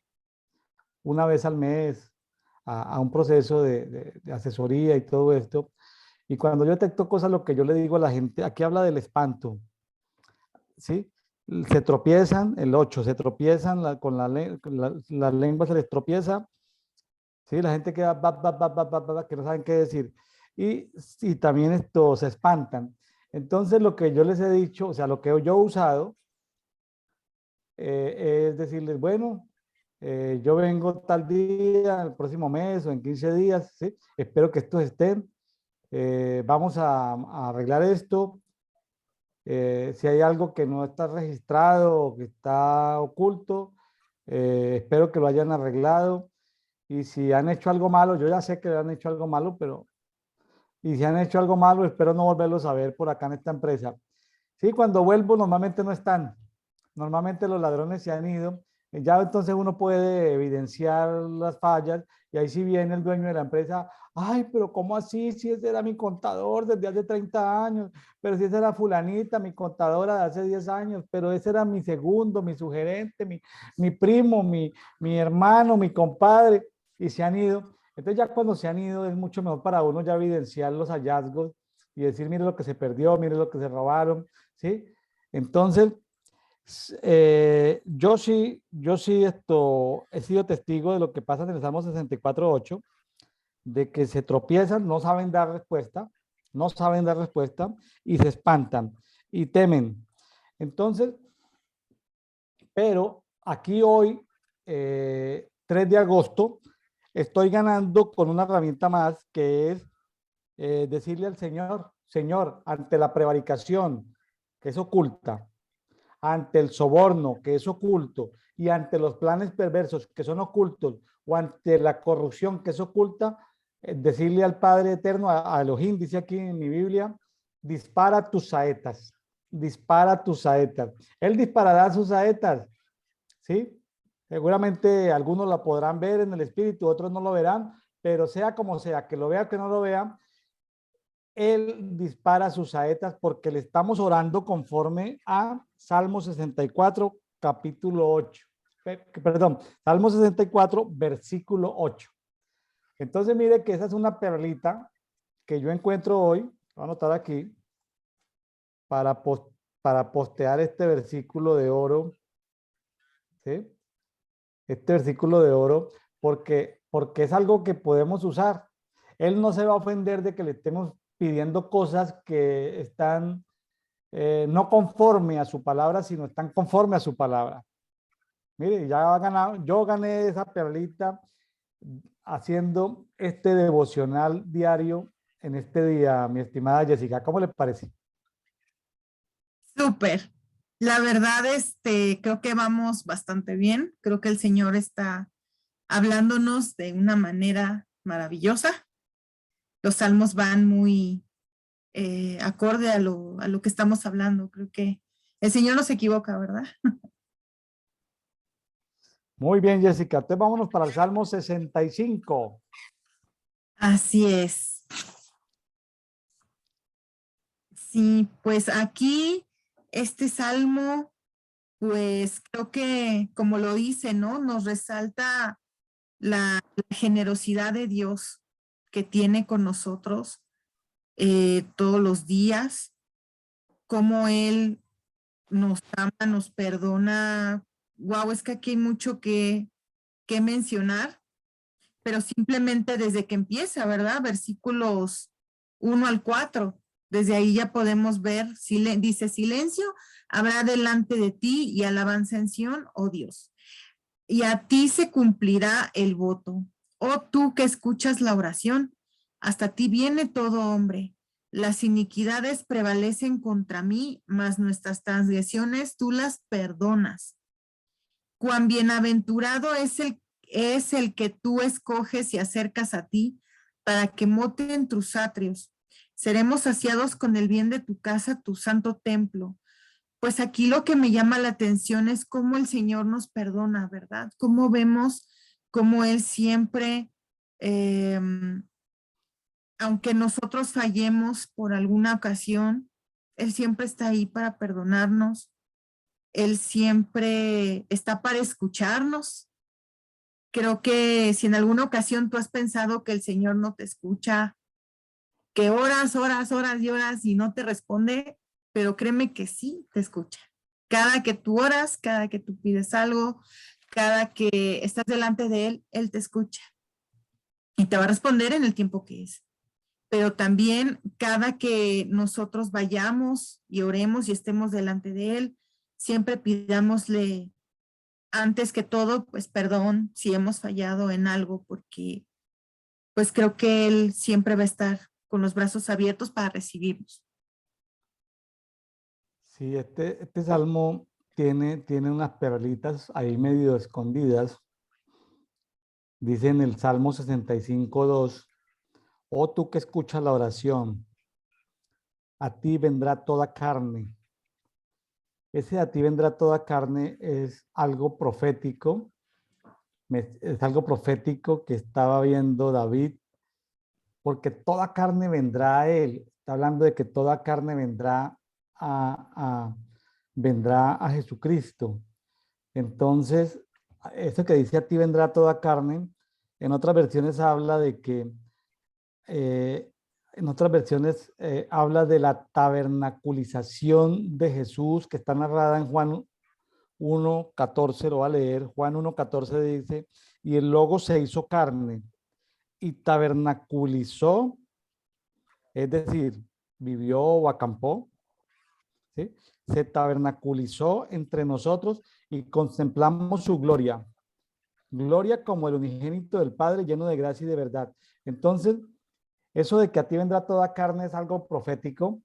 una vez al mes a un proceso de asesoría y todo esto, y cuando yo detecto cosas, lo que yo le digo a la gente, aquí habla del espanto, ¿sí? Se tropiezan, el 8 se tropiezan, la lengua se les tropieza, ¿sí? La gente queda, que no saben qué decir. Y también esto, se espantan. Entonces, lo que yo les he dicho, o sea, lo que yo he usado, es decirles, bueno, yo vengo tal día, el próximo mes o en 15 días, ¿sí? Espero que estos estén. Vamos a arreglar esto. Si hay algo que no está registrado o que está oculto, espero que lo hayan arreglado. Y si han hecho algo malo, yo ya sé que han hecho algo malo, pero y si han hecho algo malo, espero no volverlos a ver por acá en esta empresa. Sí, cuando vuelvo normalmente no están. Normalmente los ladrones se han ido. Ya entonces uno puede evidenciar las fallas y ahí sí viene el dueño de la empresa. Ay, pero ¿cómo así? Si ese era mi contador desde hace 30 años, pero si esa era fulanita, mi contadora de hace 10 años, pero ese era mi segundo, mi sugerente, mi primo, mi hermano, mi compadre, y se han ido. Entonces ya cuando se han ido es mucho mejor para uno ya evidenciar los hallazgos y decir, mire lo que se perdió, mire lo que se robaron, ¿sí? Entonces, yo sí he sido testigo de lo que pasa en el Salmo 64:8, de que se tropiezan, no saben dar respuesta, no saben dar respuesta y se espantan y temen. Entonces, pero aquí hoy, 3 de agosto, estoy ganando con una herramienta más que es decirle al Señor, Señor, ante la prevaricación que es oculta, ante el soborno que es oculto y ante los planes perversos que son ocultos o ante la corrupción que es oculta, decirle al Padre Eterno, a Elohim, dice aquí en mi Biblia, dispara tus saetas, dispara tus saetas. Él disparará sus saetas, ¿sí? Seguramente algunos la podrán ver en el espíritu, otros no lo verán, pero sea como sea, que lo vea, que no lo vea, él dispara sus saetas porque le estamos orando conforme a Salmo 64, capítulo 8. Perdón, Salmo 64, versículo 8. Entonces mire que esa es una perlita que yo encuentro hoy, voy a anotar aquí, para, para postear este versículo de oro, ¿sí? Este versículo de oro, porque es algo que podemos usar. Él no se va a ofender de que le estemos pidiendo cosas que están no conforme a su palabra, sino están conforme a su palabra. Mire, ya ha ganado, yo gané esa perlita haciendo este devocional diario en este día, mi estimada Jessica. ¿Cómo le parece? Súper. La verdad, creo que vamos bastante bien. Creo que el Señor está hablándonos de una manera maravillosa. Los salmos van muy acorde a lo que estamos hablando. Creo que el Señor no se equivoca, ¿verdad? Muy bien, Jessica. Entonces vámonos para el Salmo 65. Así es. Sí, pues aquí este salmo, pues creo que como lo dice, ¿no? Nos resalta la generosidad de Dios que tiene con nosotros todos los días, cómo Él nos ama, nos perdona. Wow, es que aquí hay mucho que mencionar, pero simplemente desde que empieza, ¿verdad? Versículos 1 al 4, desde ahí ya podemos ver, dice, silencio habrá delante de ti y alabanza en Sión, oh Dios. Y a ti se cumplirá el voto. Oh tú que escuchas la oración, hasta ti viene todo hombre. Las iniquidades prevalecen contra mí, mas nuestras transgresiones tú las perdonas. Cuán bienaventurado es el que tú escoges y acercas a ti para que moten tus atrios. Seremos saciados con el bien de tu casa, tu santo templo. Pues aquí lo que me llama la atención es cómo el Señor nos perdona, ¿verdad? Cómo vemos cómo Él siempre, eh, aunque nosotros fallemos por alguna ocasión, Él siempre está ahí para perdonarnos. Él siempre está para escucharnos. Creo que si en alguna ocasión tú has pensado que el Señor no te escucha, que horas y horas y no te responde, pero créeme que sí te escucha. Cada que tú oras, cada que tú pides algo, cada que estás delante de Él, Él te escucha y te va a responder en el tiempo que es. Pero también cada que nosotros vayamos y oremos y estemos delante de Él, siempre pidámosle antes que todo, pues perdón si hemos fallado en algo, porque pues creo que Él siempre va a estar con los brazos abiertos para recibirnos. Sí, este salmo tiene unas perlitas ahí medio escondidas. Dice en el Salmo 65:2, oh tú que escuchas la oración, a ti vendrá toda carne. Ese a ti vendrá toda carne es algo profético, es algo profético que estaba viendo David, porque toda carne vendrá a él. Está hablando de que toda carne vendrá a Jesucristo. Entonces, eso que dice a ti vendrá toda carne, en otras versiones habla de que, en otras versiones habla de la tabernaculización de Jesús que está narrada en Juan 1:14, lo va a leer. Juan 1:14 dice, y el Logo se hizo carne y tabernaculizó es decir, vivió o acampó, ¿sí? Se tabernaculizó entre nosotros y contemplamos su gloria. Gloria como el unigénito del Padre, lleno de gracia y de verdad. Entonces, eso de que a ti vendrá toda carne es algo profético,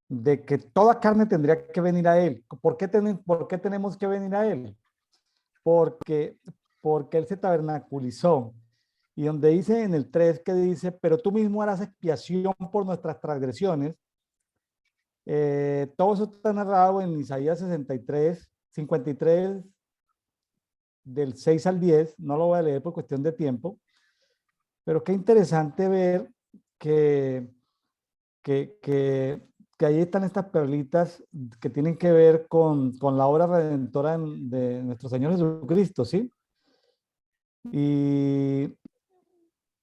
de que toda carne tendría que venir a Él. ¿Por qué tenemos que venir a Él? Porque, porque Él se tabernaculizó. Y donde dice en el 3 que dice, pero tú mismo harás expiación por nuestras transgresiones, todo eso está narrado en Isaías 63, 53, del 6 al 10, no lo voy a leer por cuestión de tiempo, pero qué interesante ver que, que, que, que ahí están estas perlitas que tienen que ver con la obra redentora de nuestro Señor Jesucristo, ¿sí? Y,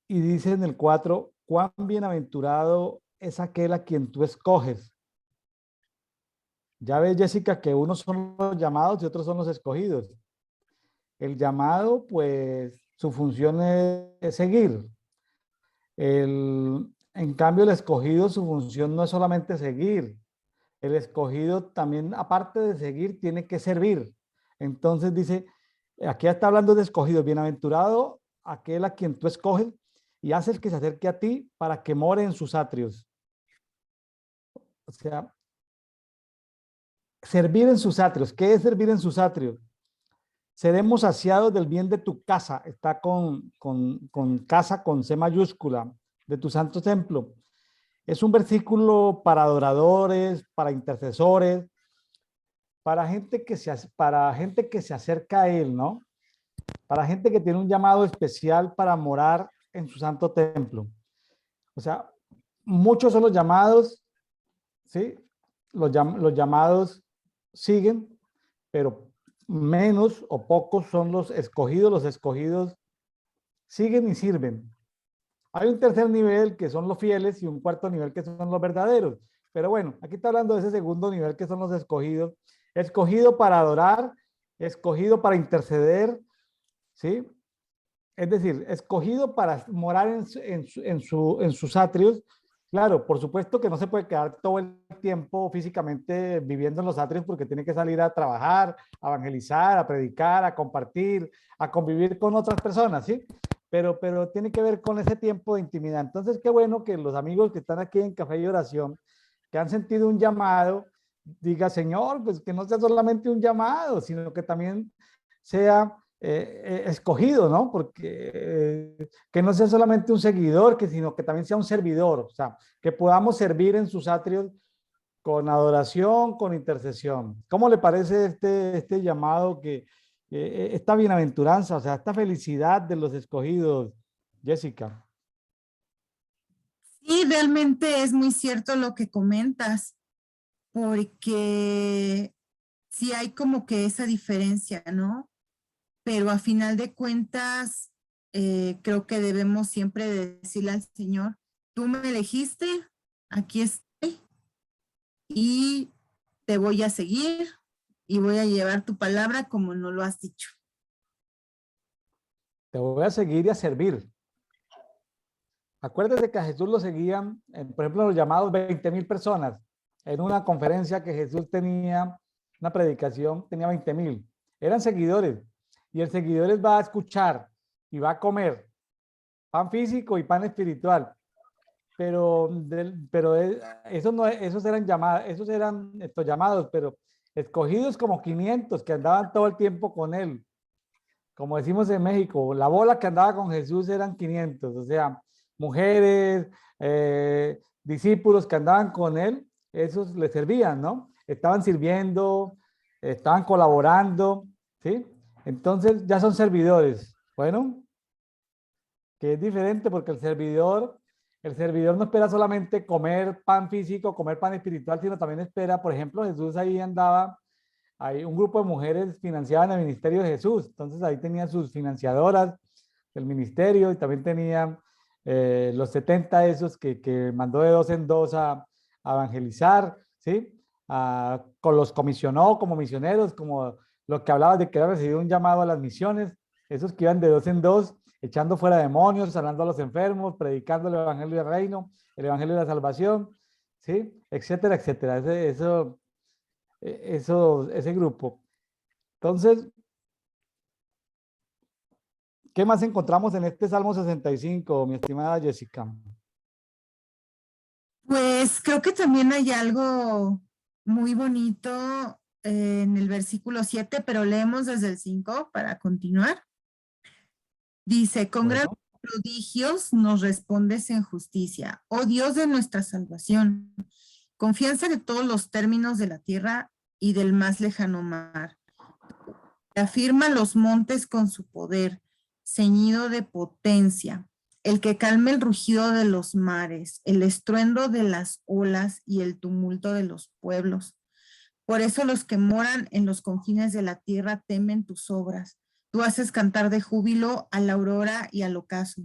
y dice en el 4, cuán bienaventurado es aquel a quien tú escoges. Ya ves, Jessica, que unos son los llamados y otros son los escogidos. El llamado, pues, su función es seguir. En cambio, el escogido, su función no es solamente seguir. El escogido también, aparte de seguir, tiene que servir. Entonces dice, aquí está hablando de escogido, bienaventurado aquel a quien tú escoges y haces que se acerque a ti para que more en sus atrios. O sea, servir en sus atrios. ¿Qué es servir en sus atrios? Seremos saciados del bien de tu casa. Está con casa con C mayúscula, de tu santo templo. Es un versículo para adoradores, para intercesores, para gente que se acerca a Él, ¿no? Para gente que tiene un llamado especial para morar en su santo templo. O sea, muchos son los llamados, ¿sí? Los llamados siguen, pero menos o pocos son los escogidos. Los escogidos siguen y sirven. Hay un tercer nivel que son los fieles y un cuarto nivel que son los verdaderos. Pero bueno, aquí está hablando de ese segundo nivel que son los escogidos. Escogido para adorar, escogido para interceder, ¿sí? Es decir, escogido para morar en sus atrios. Claro, por supuesto que no se puede quedar todo el tiempo físicamente viviendo en los atrios porque tiene que salir a trabajar, a evangelizar, a predicar, a compartir, a convivir con otras personas, ¿sí? Pero tiene que ver con ese tiempo de intimidad. Entonces, qué bueno que los amigos que están aquí en Café y Oración, que han sentido un llamado, diga, Señor, pues que no sea solamente un llamado, sino que también sea escogido, ¿no? Porque que no sea solamente un seguidor, sino que también sea un servidor, o sea, que podamos servir en sus atrios con adoración, con intercesión. ¿Cómo le parece este llamado esta bienaventuranza, o sea, esta felicidad de los escogidos, Jessica? Sí, realmente es muy cierto lo que comentas, porque sí hay como que esa diferencia, ¿no? Pero a final de cuentas, creo que debemos siempre decirle al Señor, tú me elegiste, aquí estoy y te voy a seguir y voy a llevar tu palabra como no lo has dicho. Te voy a seguir y a servir. Acuérdate que a Jesús lo seguían, por ejemplo, los llamados 20,000 personas. En una conferencia que Jesús tenía, una predicación, tenía 20,000. Eran seguidores. Y el seguidor va a escuchar y va a comer pan físico y pan espiritual. Pero eso no, esos eran estos llamados, pero escogidos como 500 que andaban todo el tiempo con él. Como decimos en México, la bola que andaba con Jesús eran 500, o sea, mujeres, discípulos que andaban con él, esos le servían, ¿no? Estaban sirviendo, estaban colaborando, ¿sí? Entonces ya son servidores. Bueno, que es diferente porque el servidor no espera solamente comer pan físico, comer pan espiritual, sino también espera, por ejemplo, Jesús ahí andaba, hay un grupo de mujeres financiadas en el ministerio de Jesús, entonces ahí tenía sus financiadoras del ministerio y también tenía los 70 esos que mandó de dos en dos a evangelizar, ¿sí? Los comisionó como misioneros, como lo que hablaba de que había recibido un llamado a las misiones, esos que iban de dos en dos echando fuera demonios, sanando a los enfermos, predicando el evangelio del reino, el evangelio de la salvación, ¿sí? Etcétera, etcétera. Ese grupo. Entonces, ¿qué más encontramos en este Salmo 65, mi estimada Jessica? Pues creo que también hay algo muy bonito en el versículo 7, pero leemos desde el 5 para continuar. Dice, con grandes Bueno, prodigios nos respondes en justicia, oh Dios de nuestra salvación, confianza de todos los términos de la tierra y del más lejano mar. Afirma los montes con su poder, ceñido de potencia, el que calma el rugido de los mares, el estruendo de las olas y el tumulto de los pueblos. Por eso los que moran en los confines de la tierra temen tus obras. Tú haces cantar de júbilo a la aurora y al ocaso.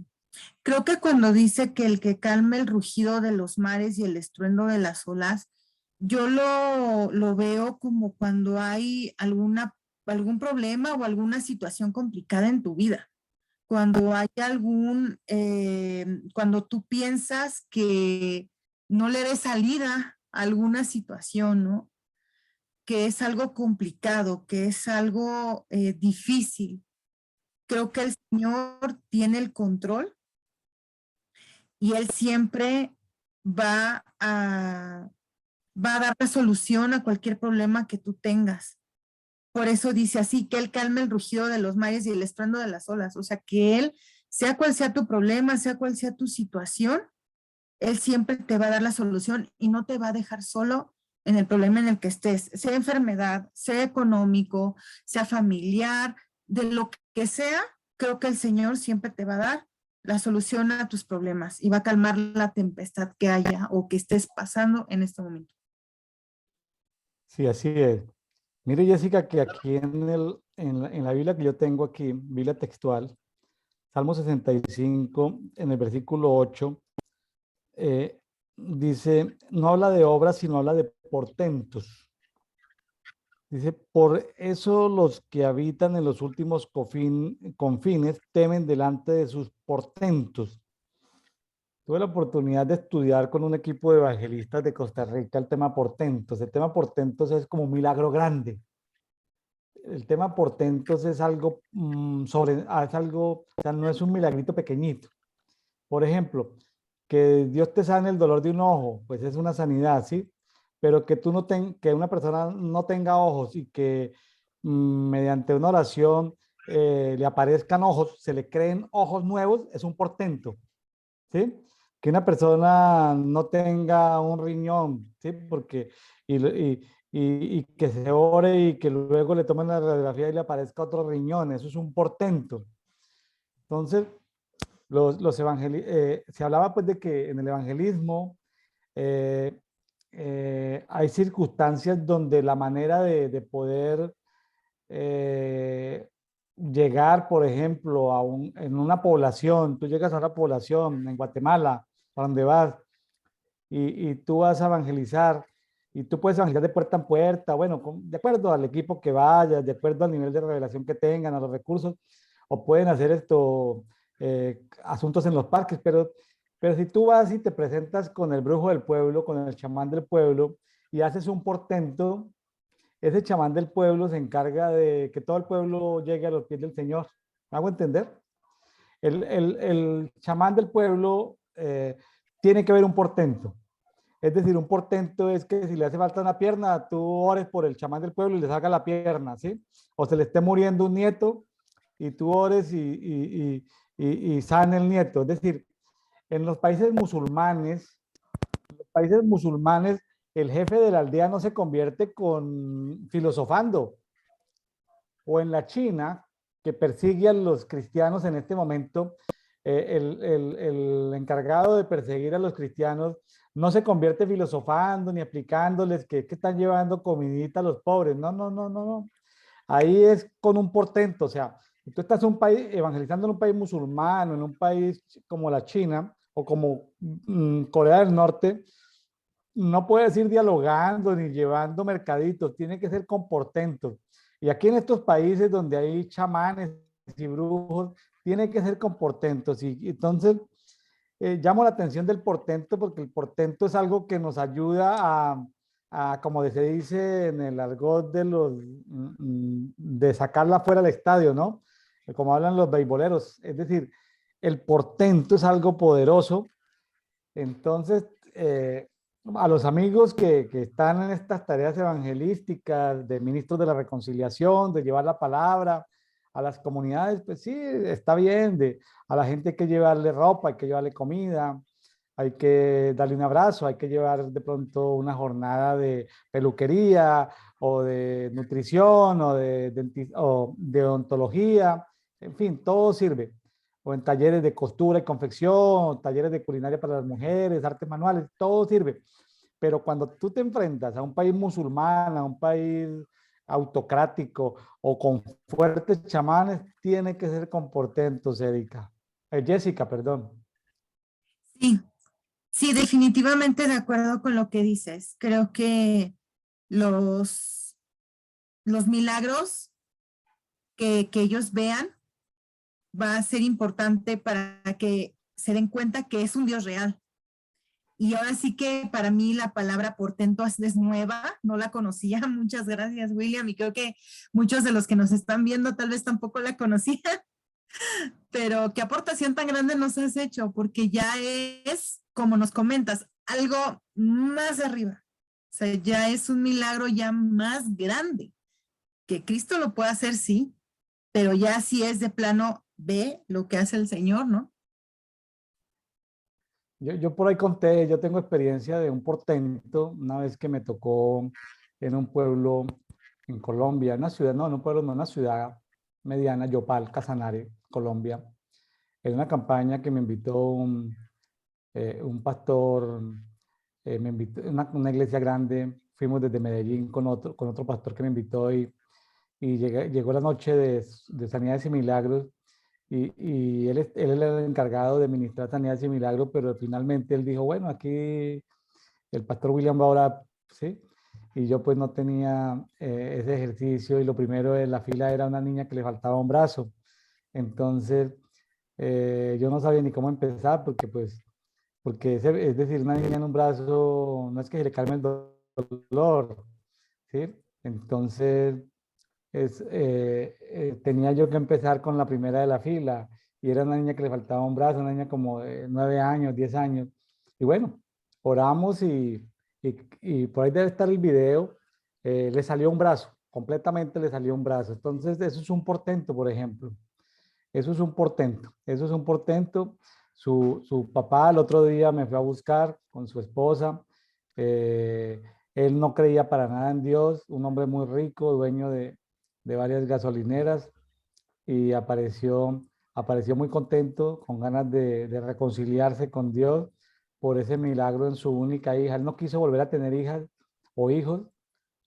Creo que cuando dice que el que calma el rugido de los mares y el estruendo de las olas, yo lo veo como cuando hay algún problema o alguna situación complicada en tu vida. Cuando hay cuando tú piensas que no le ves salida a alguna situación, ¿no? Que es algo complicado, que es algo difícil. Creo que el Señor tiene el control y Él siempre va a, va a dar la solución a cualquier problema que tú tengas. Por eso dice así, que Él calme el rugido de los mares y el estruendo de las olas. O sea, que Él, sea cual sea tu problema, sea cual sea tu situación, Él siempre te va a dar la solución y no te va a dejar solo en el problema en el que estés, sea enfermedad, sea económico, sea familiar, de lo que sea, creo que el Señor siempre te va a dar la solución a tus problemas y va a calmar la tempestad que haya o que estés pasando en este momento. sí, así es. Mire, Jessica, que aquí en la Biblia que yo tengo aquí, Biblia textual, Salmo 65, en el versículo 8, dice, no habla de obras, sino habla de portentos. Dice, por eso los que habitan en los últimos confines temen delante de sus portentos. Tuve la oportunidad de estudiar con un equipo de evangelistas de Costa Rica el tema portentos. El tema portentos es como un milagro grande. El tema portentos es algo es algo, o sea, no es un milagrito pequeñito. Por ejemplo, que Dios te sane el dolor de un ojo, pues es una sanidad, ¿sí? Pero que que una persona no tenga ojos y que mediante una oración le aparezcan ojos, se le creen ojos nuevos, es un portento, ¿sí? Que una persona no tenga un riñón, ¿sí? Porque, y que se ore y que luego le tomen la radiografía y le aparezca otro riñón, eso es un portento. Entonces, se hablaba pues de que en el evangelismo eh, hay circunstancias donde la manera de poder eh, llegar, por ejemplo, en una población, tú llegas a una población en Guatemala, a donde vas, y tú vas a evangelizar, y tú puedes evangelizar de puerta en puerta, bueno, de acuerdo al equipo que vayas, de acuerdo al nivel de revelación que tengan, a los recursos, o pueden hacer asuntos en los parques, pero si tú vas y te presentas con el brujo del pueblo, con el chamán del pueblo, y haces un portento, ese chamán del pueblo se encarga de que todo el pueblo llegue a los pies del Señor. ¿Me hago entender? El chamán del pueblo tiene que ver un portento. Es decir, un portento es que si le hace falta una pierna, tú ores por el chamán del pueblo y le salga la pierna, ¿sí? O se le esté muriendo un nieto y tú ores y sane el nieto. Es decir, en los países musulmanes, el jefe de la aldea no se convierte con filosofando. O en la China, que persigue a los cristianos en este momento, el encargado de perseguir a los cristianos no se convierte filosofando ni explicándoles que están llevando comidita a los pobres. No, no, no, no, no. Ahí es con un portento. O sea, si tú estás en un país, evangelizando en un país musulmán, en un país como la China o como Corea del Norte, no puedes ir dialogando ni llevando mercaditos, tiene que ser con portentos. Y aquí en estos países donde hay chamanes y brujos, tiene que ser con portentos. Y entonces llamo la atención del portento porque el portento es algo que nos ayuda como se dice en el argot de de sacarla fuera del estadio, ¿no? Como hablan los beisboleros. Es decir, el portento es algo poderoso. Entonces, a los amigos que están en estas tareas evangelísticas, de ministros de la reconciliación, de llevar la palabra a las comunidades, pues sí, está bien. A la gente hay que llevarle ropa, hay que llevarle comida, hay que darle un abrazo, hay que llevar de pronto una jornada de peluquería o de nutrición o de odontología, en fin, todo sirve. O en talleres de costura y confección, talleres de culinaria para las mujeres, artes manuales, todo sirve. Pero cuando tú te enfrentas a un país musulmán, a un país autocrático o con fuertes chamanes, tiene que ser con portentos, Erika. Jessica, perdón. Sí, sí, definitivamente de acuerdo con lo que dices. Creo que los, los milagros que ellos vean va a ser importante para que se den cuenta que es un Dios real. Y ahora sí que para mí la palabra portento es nueva, no la conocía. Muchas gracias, William. Y creo que muchos de los que nos están viendo tal vez tampoco la conocían, pero qué aportación tan grande nos has hecho, porque ya es, como nos comentas, algo más arriba. O sea, ya es un milagro ya más grande. Que Cristo lo puede hacer, sí, pero ya sí es de plano, ve lo que hace el Señor, ¿no? Yo por ahí conté, yo tengo experiencia de un portento, una vez que me tocó en un pueblo en Colombia, una ciudad, no, en un pueblo, no, una ciudad mediana, Yopal, Casanare, Colombia. En una campaña que me invitó un pastor, me invitó, una iglesia grande, fuimos desde Medellín con otro pastor que me invitó y llegó la noche de sanidades y milagros y él era el encargado de ministrar sanidades y milagros, pero finalmente él dijo, bueno, aquí el pastor William va a orar, ¿sí? Y yo pues no tenía ese ejercicio y lo primero en la fila era una niña que le faltaba un brazo. Entonces, yo no sabía ni cómo empezar porque pues, es decir, una niña en un brazo no es que se le calme el dolor, ¿sí? Entonces, tenía yo que empezar con la primera de la fila y era una niña que le faltaba un brazo, una niña como de 9 años, 10 años. Y bueno, oramos y por ahí debe estar el video, le salió un brazo, completamente le salió un brazo. Entonces, eso es un portento, por ejemplo. Eso es un portento, eso es un portento. Su papá el otro día me fue a buscar con su esposa. eh, Él no creía para nada en Dios, un hombre muy rico, dueño de varias gasolineras y apareció muy contento, con ganas de reconciliarse con Dios por ese milagro en su única hija. Él no quiso volver a tener hijas o hijos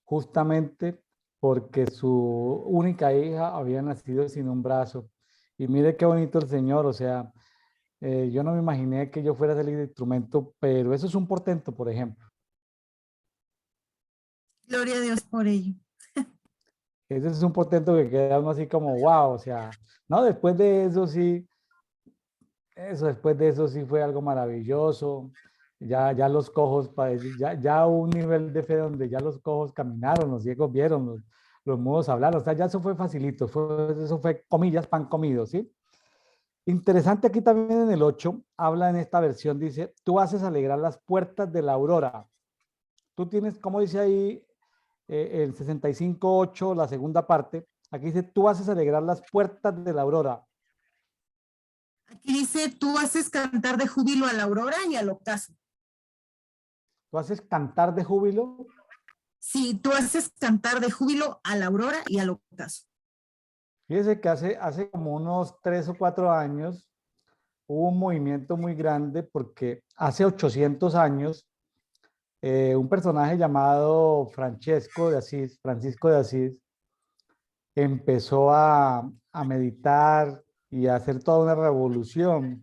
justamente porque su única hija había nacido sin un brazo. Y mire qué bonito el Señor, o sea, yo no me imaginé que yo fuera a salir de instrumento, pero eso es un portento, por ejemplo. Gloria a Dios por ello. Ese es un portento que queda uno así como, wow, o sea, no, después de eso sí, después de eso sí fue algo maravilloso. Ya los cojos, ya un nivel de fe donde ya los cojos caminaron, los ciegos vieron, los mudos hablaron, o sea, ya eso fue facilito, eso fue comillas, pan comido, ¿sí? Interesante aquí también en el 8 habla en esta versión, dice, tú haces alegrar las puertas de la aurora. Tú tienes, como dice ahí, el 65.8, la segunda parte, aquí dice, tú haces alegrar las puertas de la aurora. Aquí dice, tú haces cantar de júbilo a la aurora y al ocaso. Tú haces cantar de júbilo. Sí, tú haces cantar de júbilo a la aurora y al ocaso. Fíjese que hace como unos 3 o 4 años hubo un movimiento muy grande porque hace 800 años un personaje llamado Francisco de Asís, empezó a meditar y a hacer toda una revolución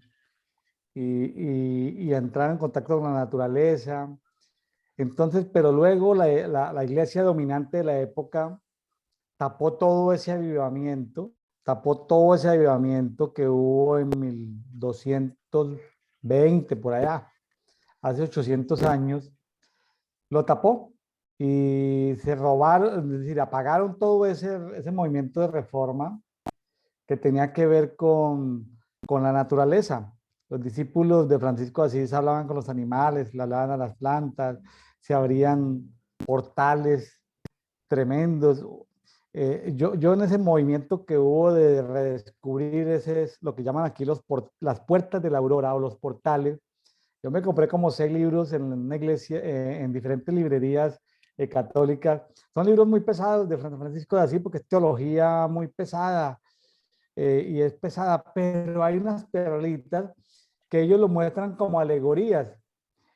y a entrar en contacto con la naturaleza. Entonces, pero luego la iglesia dominante de la época tapó todo ese avivamiento tapó todo ese avivamiento que hubo en 1220 por allá, hace 800 años, lo tapó y se robaron, es decir, apagaron todo ese movimiento de reforma que tenía que ver con la naturaleza. Los discípulos de Francisco de Asís hablaban con los animales, le hablaban a las plantas, se abrían portales tremendos. Yo en ese movimiento que hubo de redescubrir ese es lo que llaman aquí las puertas de la aurora o los portales. Yo me compré como 6 libros en una iglesia, en diferentes librerías católicas. Son libros muy pesados de Francisco de Asís porque es teología muy pesada y es pesada, pero hay unas perlitas que ellos lo muestran como alegorías.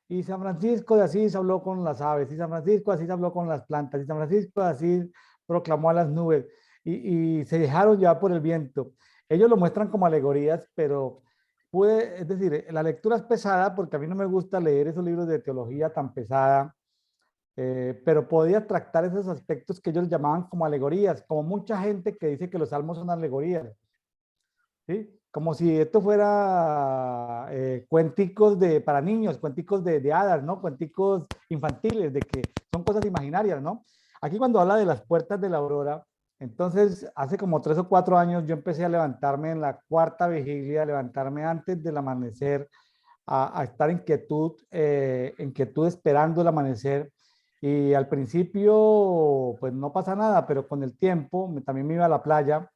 Y San Francisco de Asís habló con las aves, y San Francisco de Asís habló con las plantas, y San Francisco de Asís proclamó a las nubes, y se dejaron llevar por el viento. Ellos lo muestran como alegorías, pero es decir, la lectura es pesada porque a mí no me gusta leer esos libros de teología tan pesada, pero podía tractar esos aspectos que ellos llamaban como alegorías, como mucha gente que dice que los salmos son alegorías. ¿Sí? Como si esto fuera cuenticos para niños, cuenticos de hadas, ¿no? Cuenticos infantiles, de que son cosas imaginarias, ¿no? Aquí cuando habla de las puertas de la aurora, entonces hace como 3 o 4 años yo empecé a levantarme en la cuarta vigilia, a levantarme antes del amanecer, a estar en quietud esperando el amanecer. Y al principio, pues no pasa nada, pero con el tiempo también me iba a la playa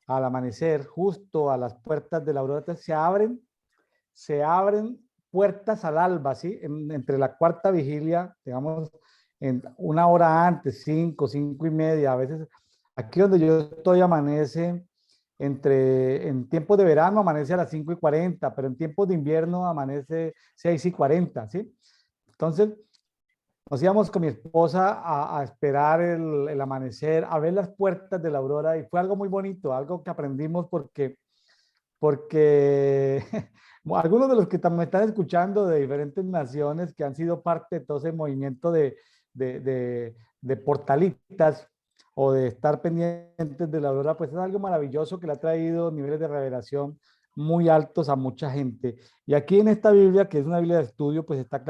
al amanecer, justo a las puertas de la aurora, entonces se abren puertas al alba, ¿sí? Entre la cuarta vigilia, digamos, en una hora antes, 5, 5:30, a veces, aquí donde yo estoy amanece, en tiempos de verano amanece a las 5:40, pero en tiempos de invierno amanece 6:40, ¿sí? Entonces, nos íbamos con mi esposa a esperar el amanecer, a ver las puertas de la aurora y fue algo muy bonito, algo que aprendimos porque algunos de los que me están escuchando de diferentes naciones que han sido parte de todo ese movimiento de portalitas o de estar pendientes de la aurora, pues es algo maravilloso que le ha traído niveles de revelación muy altos a mucha gente. Y aquí en esta Biblia, que es una Biblia de estudio, pues está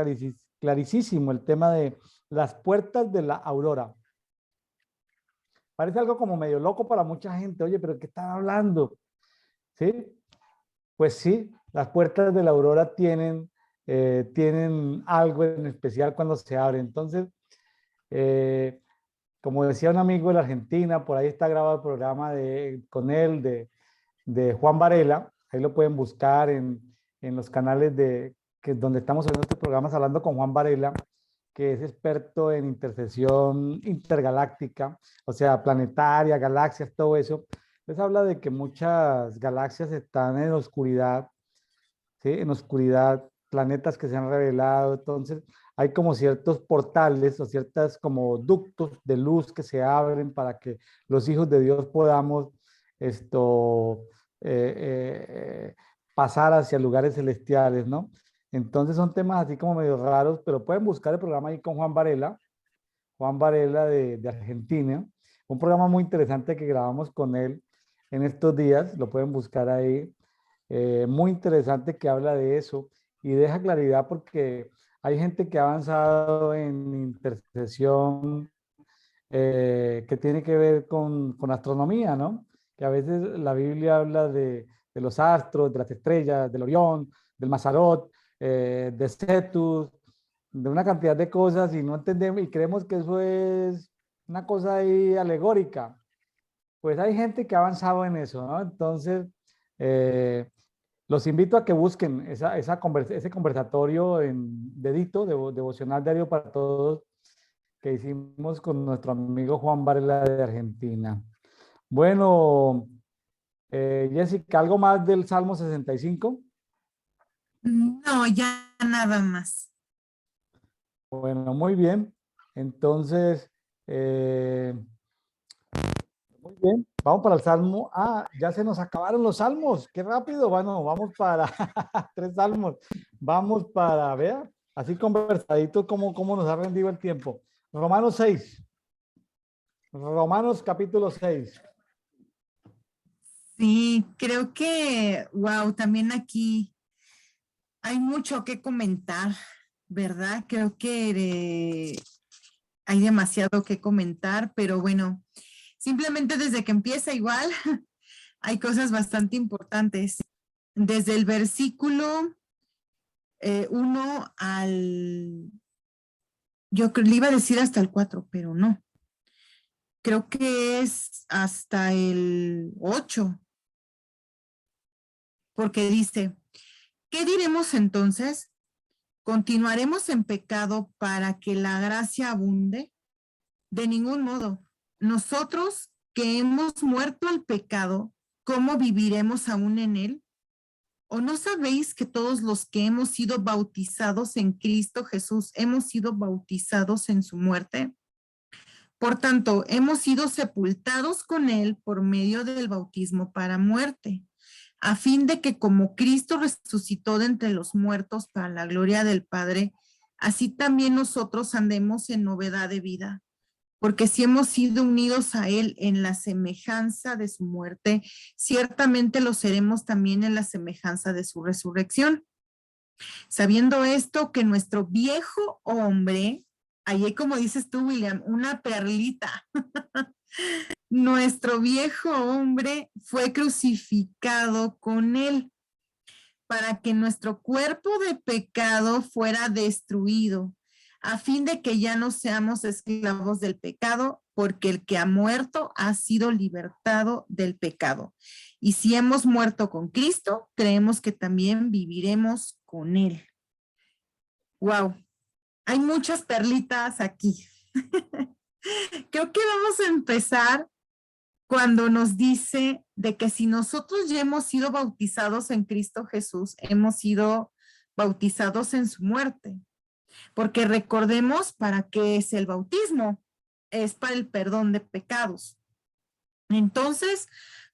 clarísimo el tema de las puertas de la aurora. Parece algo como medio loco para mucha gente. Oye, pero ¿qué están hablando? ¿Sí? Pues sí, las puertas de la aurora tienen algo en especial cuando se abren. Entonces, como decía un amigo de la Argentina, por ahí está grabado el programa con él de Juan Varela. Ahí lo pueden buscar en los canales donde estamos haciendo estos programas hablando con Juan Varela, que es experto en intercesión intergaláctica, o sea, planetaria, galaxias, todo eso. Les habla de que muchas galaxias están en oscuridad, ¿sí? En oscuridad, planetas que se han revelado. Entonces, hay como ciertos portales o ciertas como ductos de luz que se abren para que los hijos de Dios podamos esto, pasar hacia lugares celestiales, ¿no? Entonces son temas así como medio raros, pero pueden buscar el programa ahí con Juan Varela de Argentina, un programa muy interesante que grabamos con él en estos días, lo pueden buscar ahí, muy interesante que habla de eso y deja claridad porque hay gente que ha avanzado en intercesión que tiene que ver con astronomía, ¿no? Que a veces la Biblia habla de los astros, de las estrellas, del Orión, del Mazarot, de Cetus, de una cantidad de cosas y no entendemos y creemos que eso es una cosa ahí alegórica. Pues hay gente que ha avanzado en eso, ¿no? Entonces, eh, los invito a que busquen ese conversatorio en dedito, devocional diario para todos, que hicimos con nuestro amigo Juan Varela de Argentina. Bueno, Jessica, ¿algo más del Salmo 65? No, ya nada más. Bueno, muy bien. Entonces, eh, muy bien. Vamos para el Salmo. Ah, ya se nos acabaron los salmos. Qué rápido. Bueno, vamos para 3 salmos. Vamos para, vea, así conversadito cómo nos ha rendido el tiempo. Romanos 6. Romanos capítulo 6. Sí, creo que, wow, también aquí hay mucho que comentar, ¿verdad? Creo que hay demasiado que comentar, pero bueno, simplemente desde que empieza igual, hay cosas bastante importantes. Desde el versículo 1 le iba a decir hasta el 4, pero no. Creo que es hasta el 8, porque dice, ¿qué diremos entonces? ¿Continuaremos en pecado para que la gracia abunde? De ningún modo. Nosotros que hemos muerto al pecado, ¿cómo viviremos aún en él? ¿O no sabéis que todos los que hemos sido bautizados en Cristo Jesús hemos sido bautizados en su muerte? Por tanto, hemos sido sepultados con él por medio del bautismo para muerte, a fin de que como Cristo resucitó de entre los muertos para la gloria del Padre, así también nosotros andemos en novedad de vida. Porque si hemos sido unidos a Él en la semejanza de su muerte, ciertamente lo seremos también en la semejanza de su resurrección. Sabiendo esto, que nuestro viejo hombre, ahí como dices tú, William, una perlita, nuestro viejo hombre fue crucificado con Él para que nuestro cuerpo de pecado fuera destruido, a fin de que ya no seamos esclavos del pecado, porque el que ha muerto ha sido libertado del pecado. Y si hemos muerto con Cristo, creemos que también viviremos con Él. Wow, hay muchas perlitas aquí. Creo que vamos a empezar cuando nos dice de que si nosotros ya hemos sido bautizados en Cristo Jesús, hemos sido bautizados en su muerte. Porque recordemos para qué es el bautismo. Es para el perdón de pecados. Entonces,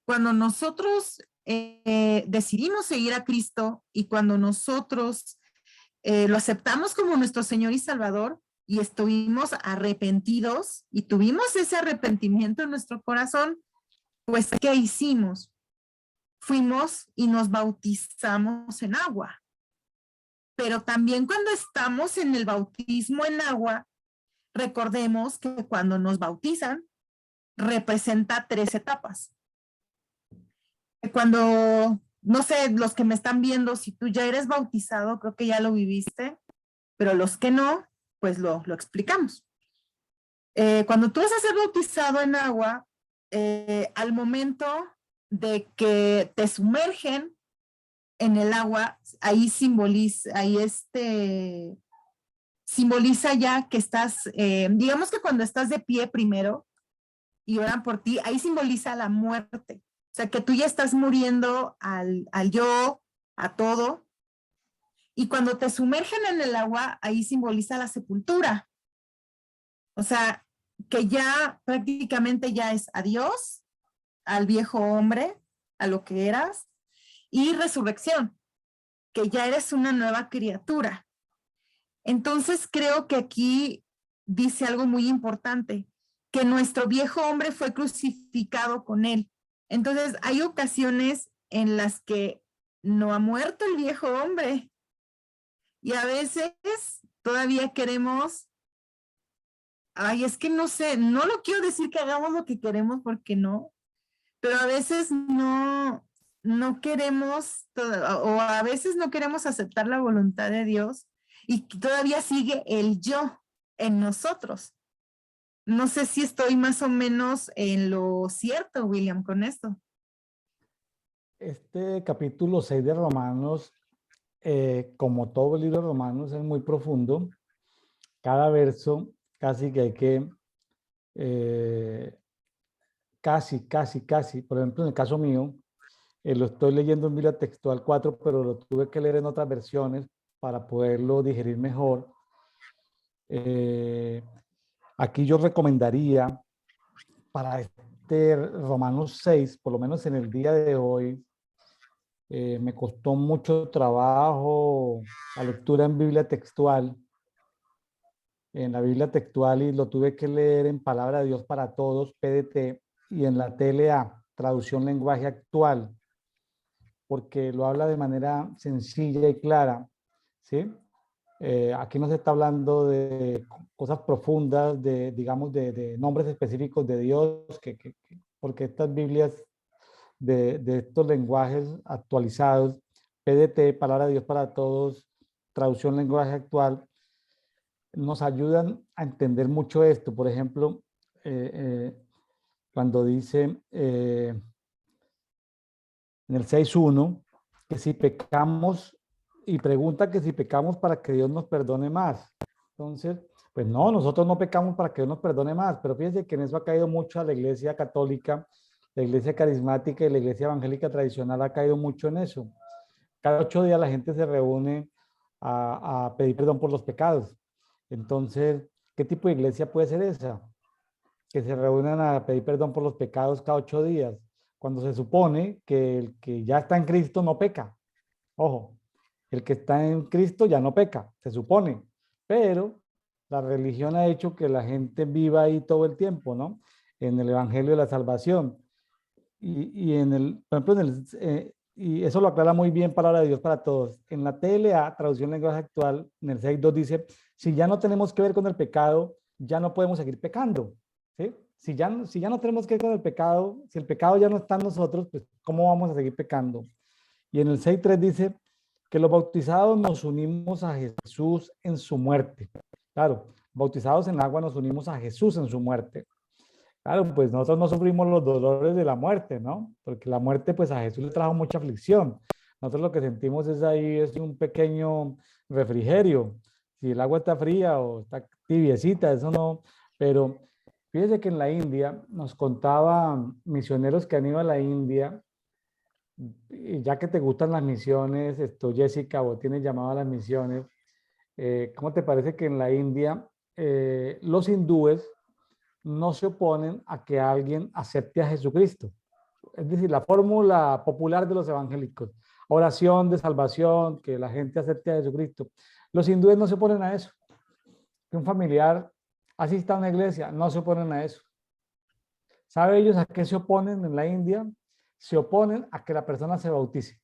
cuando nosotros decidimos seguir a Cristo y cuando nosotros lo aceptamos como nuestro Señor y Salvador y estuvimos arrepentidos y tuvimos ese arrepentimiento en nuestro corazón, pues, ¿qué hicimos? Fuimos y nos bautizamos en agua. Pero también cuando estamos en el bautismo en agua, recordemos que cuando nos bautizan, representa 3 etapas. Cuando, no sé, los que me están viendo, si tú ya eres bautizado, creo que ya lo viviste, pero los que no, pues lo explicamos. Cuando tú vas a ser bautizado en agua, al momento de que te sumergen en el agua, ahí simboliza ya que estás, digamos que cuando estás de pie primero y oran por ti, ahí simboliza la muerte. O sea, que tú ya estás muriendo al yo, a todo. Y cuando te sumergen en el agua, ahí simboliza la sepultura. O sea, que ya prácticamente ya es adiós al viejo hombre, a lo que eras, y resurrección, que ya eres una nueva criatura. Entonces creo que aquí dice algo muy importante, que nuestro viejo hombre fue crucificado con él. Entonces hay ocasiones en las que no ha muerto el viejo hombre y a veces todavía queremos, ay, es que no sé, no lo quiero decir que hagamos lo que queremos porque no, pero a veces no queremos, o a veces no queremos aceptar la voluntad de Dios y todavía sigue el yo en nosotros. No sé si estoy más o menos en lo cierto, William, con esto. Este capítulo 6 de Romanos, como todo el libro de Romanos, es muy profundo. Cada verso casi que hay que, casi, por ejemplo, en el caso mío, lo estoy leyendo en Biblia Textual 4, pero lo tuve que leer en otras versiones para poderlo digerir mejor. Aquí yo recomendaría para este Romanos 6, por lo menos en el día de hoy, me costó mucho trabajo la lectura en Biblia textual, y lo tuve que leer en Palabra de Dios para Todos, PDT, y en la TLA. traducción lenguaje actual, porque lo habla de manera sencilla y clara, ¿sí? Aquí no se está hablando de cosas profundas, digamos, de nombres específicos de Dios, porque estas Biblias de estos lenguajes actualizados, PDT, Palabra de Dios para Todos, traducción lenguaje actual, nos ayudan a entender mucho esto. Por ejemplo, cuando dice en el 6.1 que si pecamos, y pregunta que si pecamos para que Dios nos perdone más. Entonces, pues no, nosotros no pecamos para que Dios nos perdone más, pero fíjense que en eso ha caído mucho a la iglesia católica, la iglesia carismática y la iglesia evangélica tradicional ha caído mucho en eso. Cada 8 días la gente se reúne a pedir perdón por los pecados. Entonces, ¿qué tipo de iglesia puede ser esa? Que se reúnan a pedir perdón por los pecados cada 8 días, cuando se supone que el que ya está en Cristo no peca. Ojo, el que está en Cristo ya no peca, se supone, pero la religión ha hecho que la gente viva ahí todo el tiempo, ¿no? En el Evangelio de la Salvación. Y en el, por ejemplo, y eso lo aclara muy bien Palabra de Dios para Todos. En la TLA, traducción lenguaje actual, en el 6.2 dice, si ya no tenemos que ver con el pecado, ya no podemos seguir pecando, ¿sí? Si ya no tenemos que ver con el pecado, si el pecado ya no está en nosotros, pues ¿cómo vamos a seguir pecando? Y en el 6.3 dice que los bautizados nos unimos a Jesús en su muerte. Claro, bautizados en agua nos unimos a Jesús en su muerte. Claro, pues nosotros no sufrimos los dolores de la muerte, ¿no? Porque la muerte, pues a Jesús le trajo mucha aflicción. Nosotros lo que sentimos es ahí, es un pequeño refrigerio. Si el agua está fría o está tibiecita, eso no. Pero fíjese que en la India nos contaban misioneros que han ido a la India, y ya que te gustan las misiones, esto, Jessica, o tienes llamado a las misiones, ¿cómo te parece que en la India los hindúes no se oponen a que alguien acepte a Jesucristo? Es decir, la fórmula popular de los evangélicos, oración de salvación, que la gente acepte a Jesucristo. Los hindúes no se oponen a eso. Que un familiar asista a una iglesia, no se oponen a eso. ¿Sabe ellos a qué se oponen en la India? Se oponen a que la persona se bautice.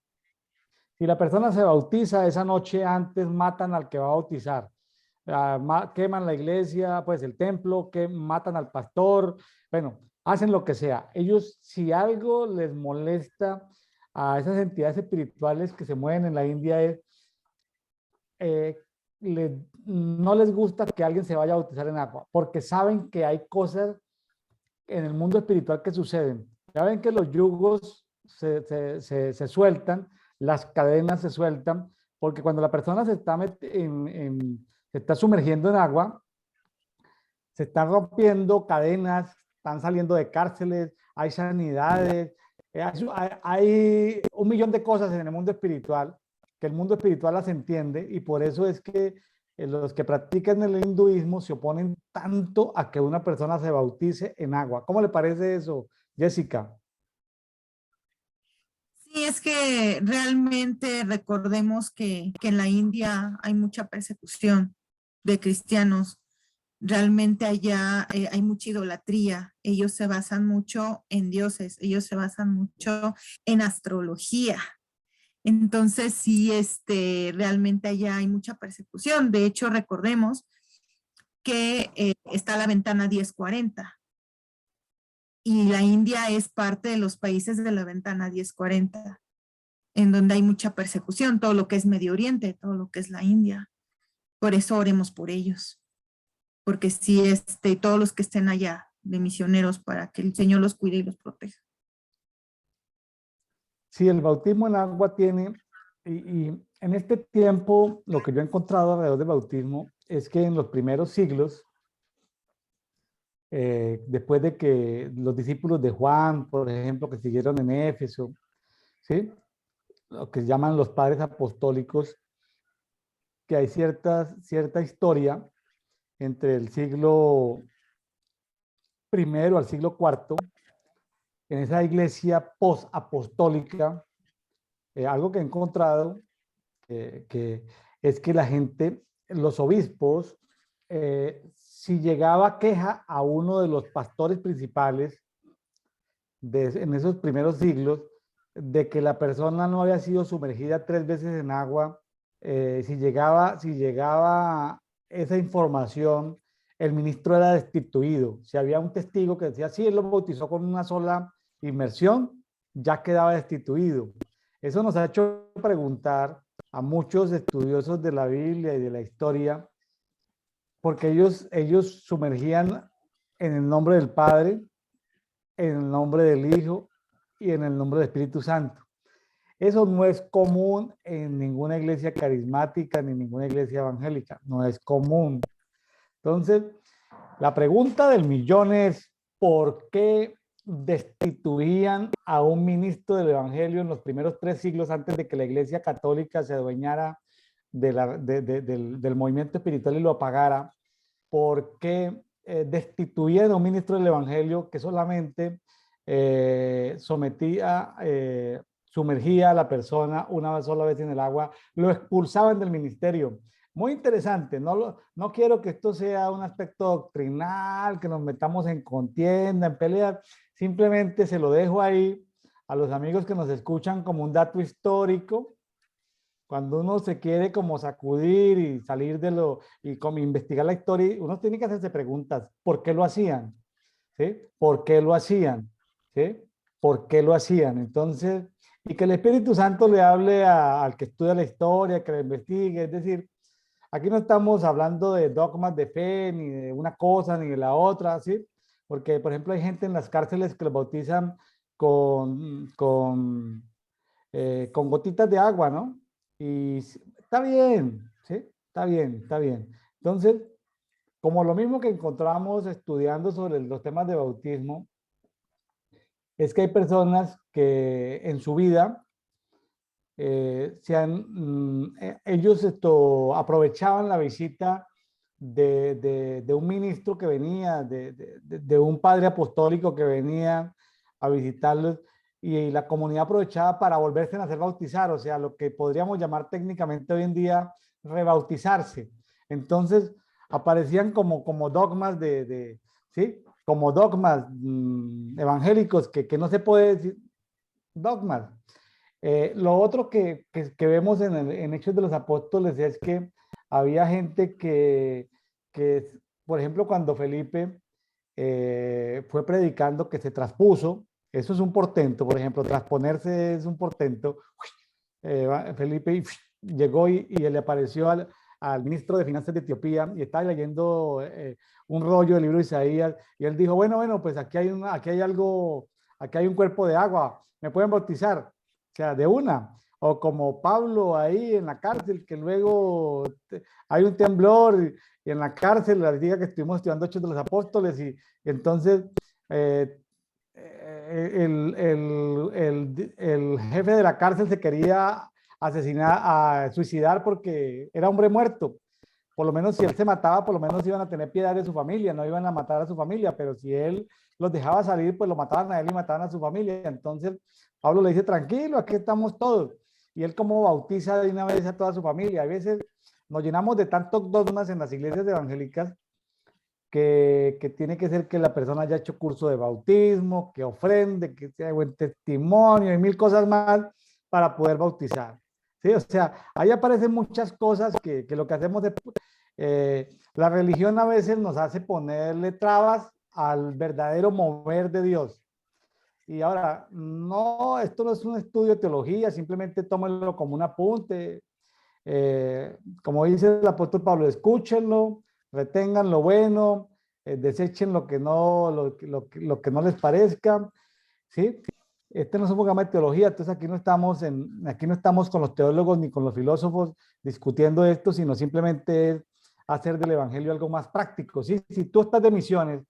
Si la persona se bautiza, esa noche antes matan al que va a bautizar. Queman la iglesia, pues el templo, que matan al pastor, bueno, hacen lo que sea. Ellos, si algo les molesta a esas entidades espirituales que se mueven en la India, es, eh, no les gusta que alguien se vaya a bautizar en agua, porque saben que hay cosas en el mundo espiritual que suceden. Ya ven que los yugos se sueltan, las cadenas se sueltan, porque cuando la persona se está sumergiendo en agua, se están rompiendo cadenas, están saliendo de cárceles, hay sanidades, hay un millón de cosas en el mundo espiritual, que el mundo espiritual las entiende, y por eso es que los que practican el hinduismo se oponen tanto a que una persona se bautice en agua. ¿Cómo le parece eso, Jessica? Sí, es que realmente recordemos que en la India hay mucha persecución de cristianos. Realmente allá hay mucha idolatría. Ellos se basan mucho en dioses, ellos se basan mucho en astrología. Entonces, sí, realmente allá hay mucha persecución. De hecho, recordemos que está la ventana 1040 y la India es parte de los países de la ventana 1040, en donde hay mucha persecución, todo lo que es Medio Oriente, todo lo que es la India. Por eso oremos por ellos, porque sí, todos los que estén allá de misioneros, para que el Señor los cuide y los proteja. Sí, el bautismo en agua tiene, y en este tiempo lo que yo he encontrado alrededor del bautismo es que en los primeros siglos, después de que los discípulos de Juan, por ejemplo, que siguieron en Éfeso, ¿sí? Lo que llaman los padres apostólicos, que hay cierta historia entre el siglo primero al siglo cuarto, en esa iglesia post-apostólica, algo que he encontrado, que es que la gente, los obispos, si llegaba queja a uno de los pastores principales, en esos primeros siglos, de que la persona no había sido sumergida 3 veces en agua, si llegaba esa información, el ministro era destituido. Si había un testigo que decía, sí, él lo bautizó con una sola inmersión, ya quedaba destituido. Eso nos ha hecho preguntar a muchos estudiosos de la Biblia y de la historia, porque ellos sumergían en el nombre del Padre, en el nombre del Hijo y en el nombre del Espíritu Santo. Eso no es común en ninguna iglesia carismática ni ninguna iglesia evangélica, no es común. Entonces, la pregunta del millón es, ¿por qué destituían a un ministro del evangelio en los primeros 3 siglos antes de que la iglesia católica se adueñara del movimiento espiritual y lo apagara? ¿Por qué destituían a un ministro del evangelio que solamente sumergía a la persona una sola vez en el agua, lo expulsaban del ministerio? Muy interesante, no quiero que esto sea un aspecto doctrinal, que nos metamos en contienda, en pelea, simplemente se lo dejo ahí a los amigos que nos escuchan como un dato histórico. Cuando uno se quiere como sacudir y salir y como investigar la historia, uno tiene que hacerse preguntas, ¿por qué lo hacían? ¿Sí? ¿Por qué lo hacían? ¿Sí? ¿Por qué lo hacían? Entonces, y que el Espíritu Santo le hable al que estudia la historia, que la investigue, es decir, aquí no estamos hablando de dogmas de fe, ni de una cosa, ni de la otra, ¿sí? Porque, por ejemplo, hay gente en las cárceles que los bautizan con gotitas de agua, ¿no? Y está bien, ¿sí? Está bien, está bien. Entonces, como lo mismo que encontramos estudiando sobre los temas de bautismo, es que hay personas que en su vida ellos aprovechaban la visita de un ministro que venía, de un padre apostólico que venía a visitarlos, y la comunidad aprovechaba para volverse a hacer bautizar, o sea, lo que podríamos llamar técnicamente hoy en día rebautizarse. Entonces, aparecían como dogmas ¿sí? Como dogmas evangélicos que no se puede decir dogmas. Lo otro que vemos en Hechos de los Apóstoles es que había gente por ejemplo, cuando Felipe fue predicando, que se traspuso, eso es un portento, por ejemplo, trasponerse es un portento. Felipe llegó y le apareció al ministro de Finanzas de Etiopía y estaba leyendo un rollo del libro de Isaías, y él dijo, bueno, pues aquí hay algo, aquí hay un cuerpo de agua, ¿me pueden bautizar? O sea, de una. O como Pablo ahí en la cárcel, que luego hay un temblor y en la cárcel, la diga que estuvimos estudiando Hechos de los Apóstoles, y entonces eh, el jefe de la cárcel se quería suicidar porque era hombre muerto. Por lo menos si él se mataba, por lo menos iban a tener piedad de su familia, no iban a matar a su familia, pero si él los dejaba salir, pues lo mataban a él y mataban a su familia. Entonces Pablo le dice, tranquilo, aquí estamos todos. Y él como bautiza de una vez a toda su familia. A veces nos llenamos de tantos dogmas en las iglesias evangélicas que tiene que ser que la persona haya hecho curso de bautismo, que ofrende, que sea buen testimonio y mil cosas más para poder bautizar. ¿Sí? O sea, ahí aparecen muchas cosas que lo que hacemos es, la religión a veces nos hace ponerle trabas al verdadero mover de Dios. Y ahora, no, esto no es un estudio de teología, simplemente tómenlo como un apunte. Como dice el apóstol Pablo, escúchenlo, retengan lo bueno, desechen lo que no les parezca, ¿sí? Este no es un programa de teología, entonces aquí no estamos con los teólogos ni con los filósofos discutiendo esto, sino simplemente es hacer del evangelio algo más práctico, ¿sí? Si tú estás de misiones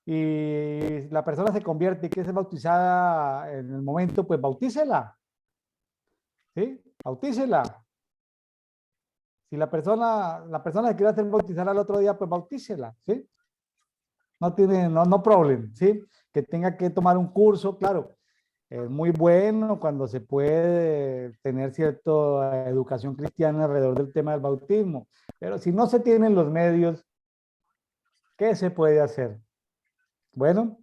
y la persona se convierte y quiere ser bautizada en el momento, pues bautícela, ¿sí? Bautícela. Si la persona que quiere hacer bautizar al otro día, pues bautícela, ¿sí? No problem, ¿sí? Que tenga que tomar un curso, claro, es muy bueno cuando se puede tener cierta educación cristiana alrededor del tema del bautismo, pero si no se tienen los medios, ¿qué se puede hacer? Bueno,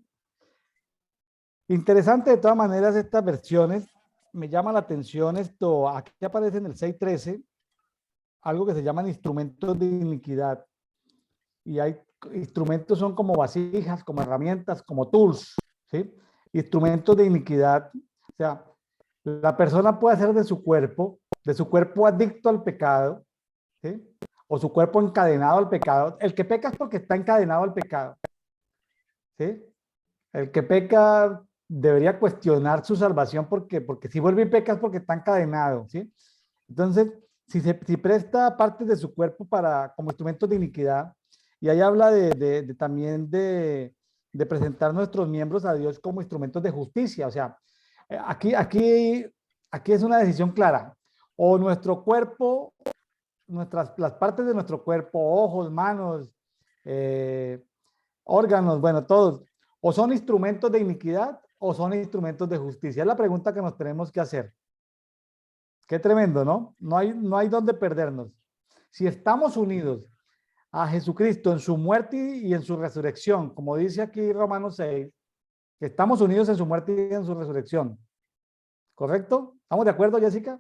Interesante de todas maneras estas versiones. Me llama la atención esto. Aquí aparece en el 6.13 algo que se llaman instrumentos de iniquidad. Y hay instrumentos, son como vasijas, como herramientas, como tools, ¿sí? Instrumentos de iniquidad. O sea, la persona puede hacer de su cuerpo adicto al pecado, ¿sí? O su cuerpo encadenado al pecado. El que peca es porque está encadenado al pecado, ¿sí? El que peca debería cuestionar su salvación porque si vuelve y peca es porque está encadenado, ¿sí? Entonces, si presta partes de su cuerpo como instrumentos de iniquidad, y ahí habla también de presentar nuestros miembros a Dios como instrumentos de justicia. O sea, aquí es una decisión clara. O nuestro cuerpo, las partes de nuestro cuerpo, ojos, manos, eh, órganos, bueno, todos, o son instrumentos de iniquidad o son instrumentos de justicia. Es la pregunta que nos tenemos que hacer. Qué tremendo, ¿no? No hay dónde perdernos. Si estamos unidos a Jesucristo en su muerte y en su resurrección, como dice aquí Romanos 6, que estamos unidos en su muerte y en su resurrección. ¿Correcto? ¿Estamos de acuerdo, Jessica?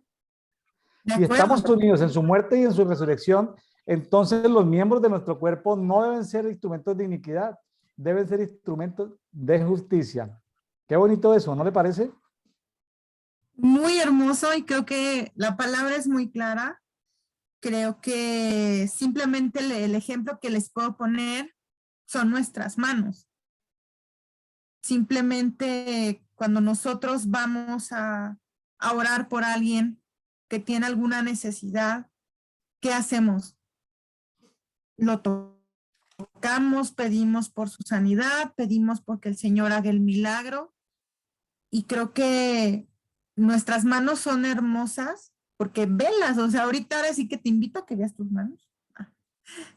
De Si estamos acuerdo. unidos en su muerte y en su resurrección, entonces los miembros de nuestro cuerpo no deben ser instrumentos de iniquidad, deben ser instrumentos de justicia. Qué bonito eso, ¿no le parece? Muy hermoso y creo que la palabra es muy clara. Creo que simplemente el ejemplo que les puedo poner son nuestras manos. Simplemente cuando nosotros vamos a orar por alguien que tiene alguna necesidad, ¿qué hacemos? Lo tocamos, pedimos por su sanidad, pedimos porque el Señor haga el milagro. Y creo que nuestras manos son hermosas porque velas, o sea, ahora sí que te invito a que veas tus manos.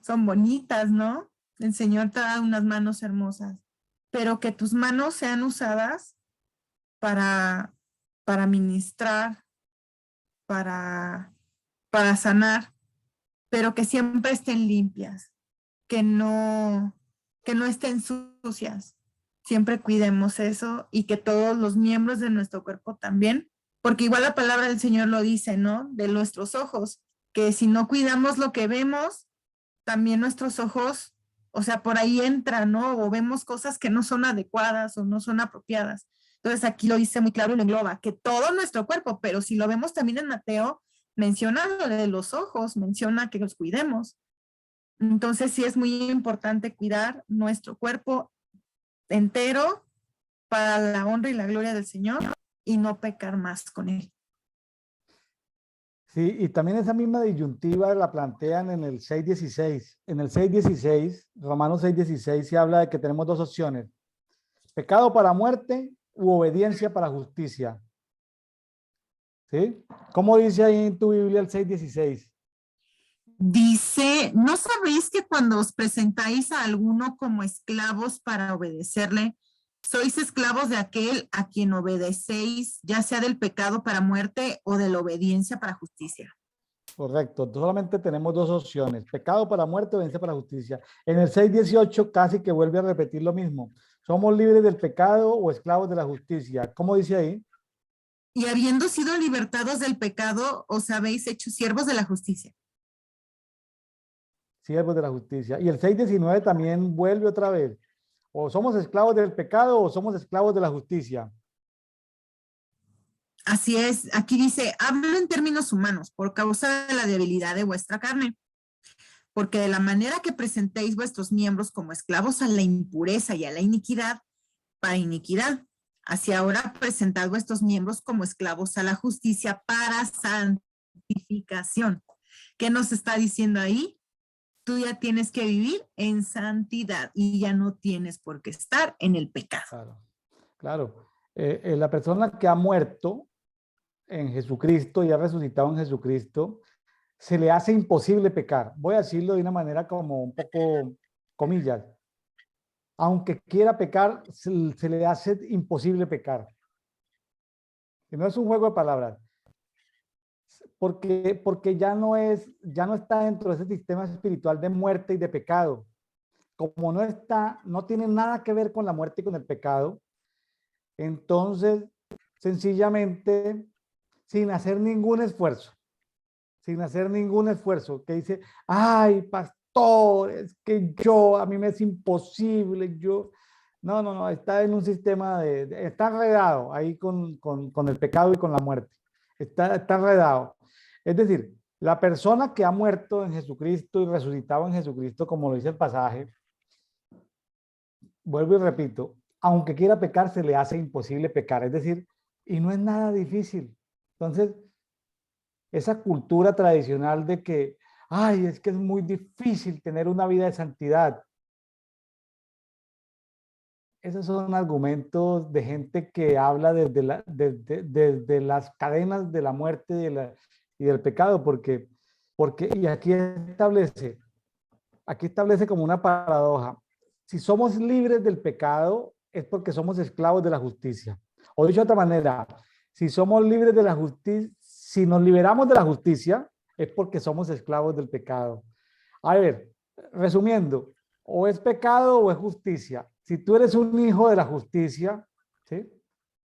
Son bonitas, ¿no? El Señor te da unas manos hermosas, pero que tus manos sean usadas para, para ministrar, para, para sanar, pero que siempre estén limpias, que no, que no estén sucias. Siempre cuidemos eso y que todos los miembros de nuestro cuerpo también, porque igual la palabra del Señor lo dice, ¿no? De nuestros ojos, que si no cuidamos lo que vemos, también nuestros ojos, o sea, por ahí entran, ¿no? O vemos cosas que no son adecuadas o no son apropiadas. Entonces aquí lo dice muy claro y lo engloba, que todo nuestro cuerpo, pero si lo vemos también en Mateo, menciona lo de los ojos, menciona que los cuidemos. Entonces sí es muy importante cuidar nuestro cuerpo entero para la honra y la gloria del Señor y no pecar más con él. Sí, y también esa misma disyuntiva la plantean en el 6.16. En el 6.16, Romanos 6.16, se habla de que tenemos dos opciones: pecado para muerte u obediencia para justicia. ¿Sí? ¿Cómo dice ahí en tu Biblia el 6.16? Dice, ¿no sabéis que cuando os presentáis a alguno como esclavos para obedecerle, sois esclavos de aquel a quien obedecéis, ya sea del pecado para muerte o de la obediencia para justicia? Correcto, solamente tenemos dos opciones: pecado para muerte o obediencia para justicia. En el 6.18 casi que vuelve a repetir lo mismo: somos libres del pecado o esclavos de la justicia. ¿Cómo dice ahí? Y habiendo sido libertados del pecado, os habéis hecho siervos de la justicia. Siervos de la justicia. Y el 6.19 también vuelve otra vez: o somos esclavos del pecado o somos esclavos de la justicia. Así es, aquí dice, hablo en términos humanos, por causa de la debilidad de vuestra carne, porque de la manera que presentéis vuestros miembros como esclavos a la impureza y a la iniquidad, para iniquidad, así ahora presentad vuestros miembros como esclavos a la justicia para santificación. ¿Qué nos está diciendo ahí? Tú ya tienes que vivir en santidad y ya no tienes por qué estar en el pecado. Claro, claro. La persona que ha muerto en Jesucristo y ha resucitado en Jesucristo, se le hace imposible pecar. Voy a decirlo de una manera como un poco comillas. Aunque quiera pecar, se le hace imposible pecar. Y no es un juego de palabras, porque ya no está dentro de ese sistema espiritual de muerte y de pecado. Como no tiene nada que ver con la muerte y con el pecado, Entonces, sencillamente, sin hacer ningún esfuerzo, que dice, ay, pastor, es que a mí me es imposible, no, está en un sistema está enredado ahí con el pecado y con la muerte, está enredado. Es decir, la persona que ha muerto en Jesucristo y resucitado en Jesucristo, como lo dice el pasaje, vuelvo y repito, aunque quiera pecar, se le hace imposible pecar, es decir, y no es nada difícil. Entonces, esa cultura tradicional de que, ay, es que es muy difícil tener una vida de santidad. Esos son argumentos de gente que habla desde las cadenas de la muerte y del pecado, y aquí establece como una paradoja. Si somos libres del pecado, es porque somos esclavos de la justicia. O dicho de otra manera, si somos libres de la justicia, si nos liberamos de la justicia, es porque somos esclavos del pecado. A ver, resumiendo, o es pecado o es justicia. Si tú eres un hijo de la justicia, ¿sí?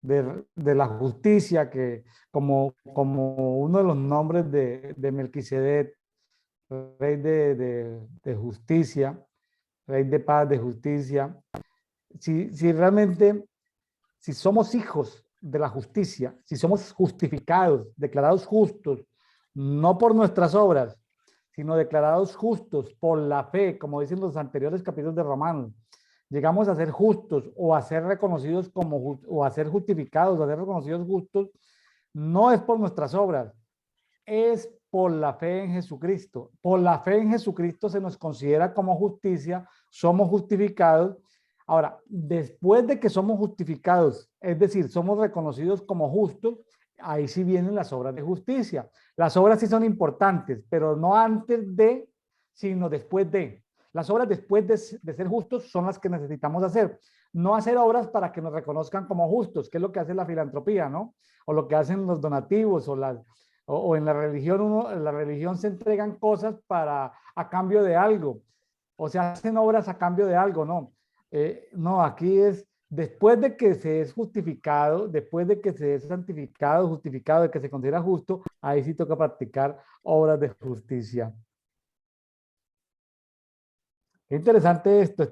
De la justicia, que como uno de los nombres de Melquisedec, rey de justicia, rey de paz, de justicia, si realmente, si somos hijos de la justicia, si somos justificados, declarados justos, no por nuestras obras, sino declarados justos por la fe, como dicen los anteriores capítulos de Romanos, llegamos a ser justos o a ser reconocidos o a ser justificados, o a ser reconocidos justos, no es por nuestras obras, es por la fe en Jesucristo. Por la fe en Jesucristo se nos considera como justicia, somos justificados. Ahora, después de que somos justificados, es decir, somos reconocidos como justos, ahí sí vienen las obras de justicia. Las obras sí son importantes, pero no antes de, sino después de. Las obras después de ser justos son las que necesitamos hacer. No hacer obras para que nos reconozcan como justos, que es lo que hace la filantropía, ¿no? O lo que hacen los donativos o en la religión, en la religión se entregan cosas a cambio de algo, o se hacen obras a cambio de algo, no. No, aquí es después de que se es justificado, después de que se es santificado, justificado, de que se considera justo, ahí sí toca practicar obras de justicia. Qué interesante esto,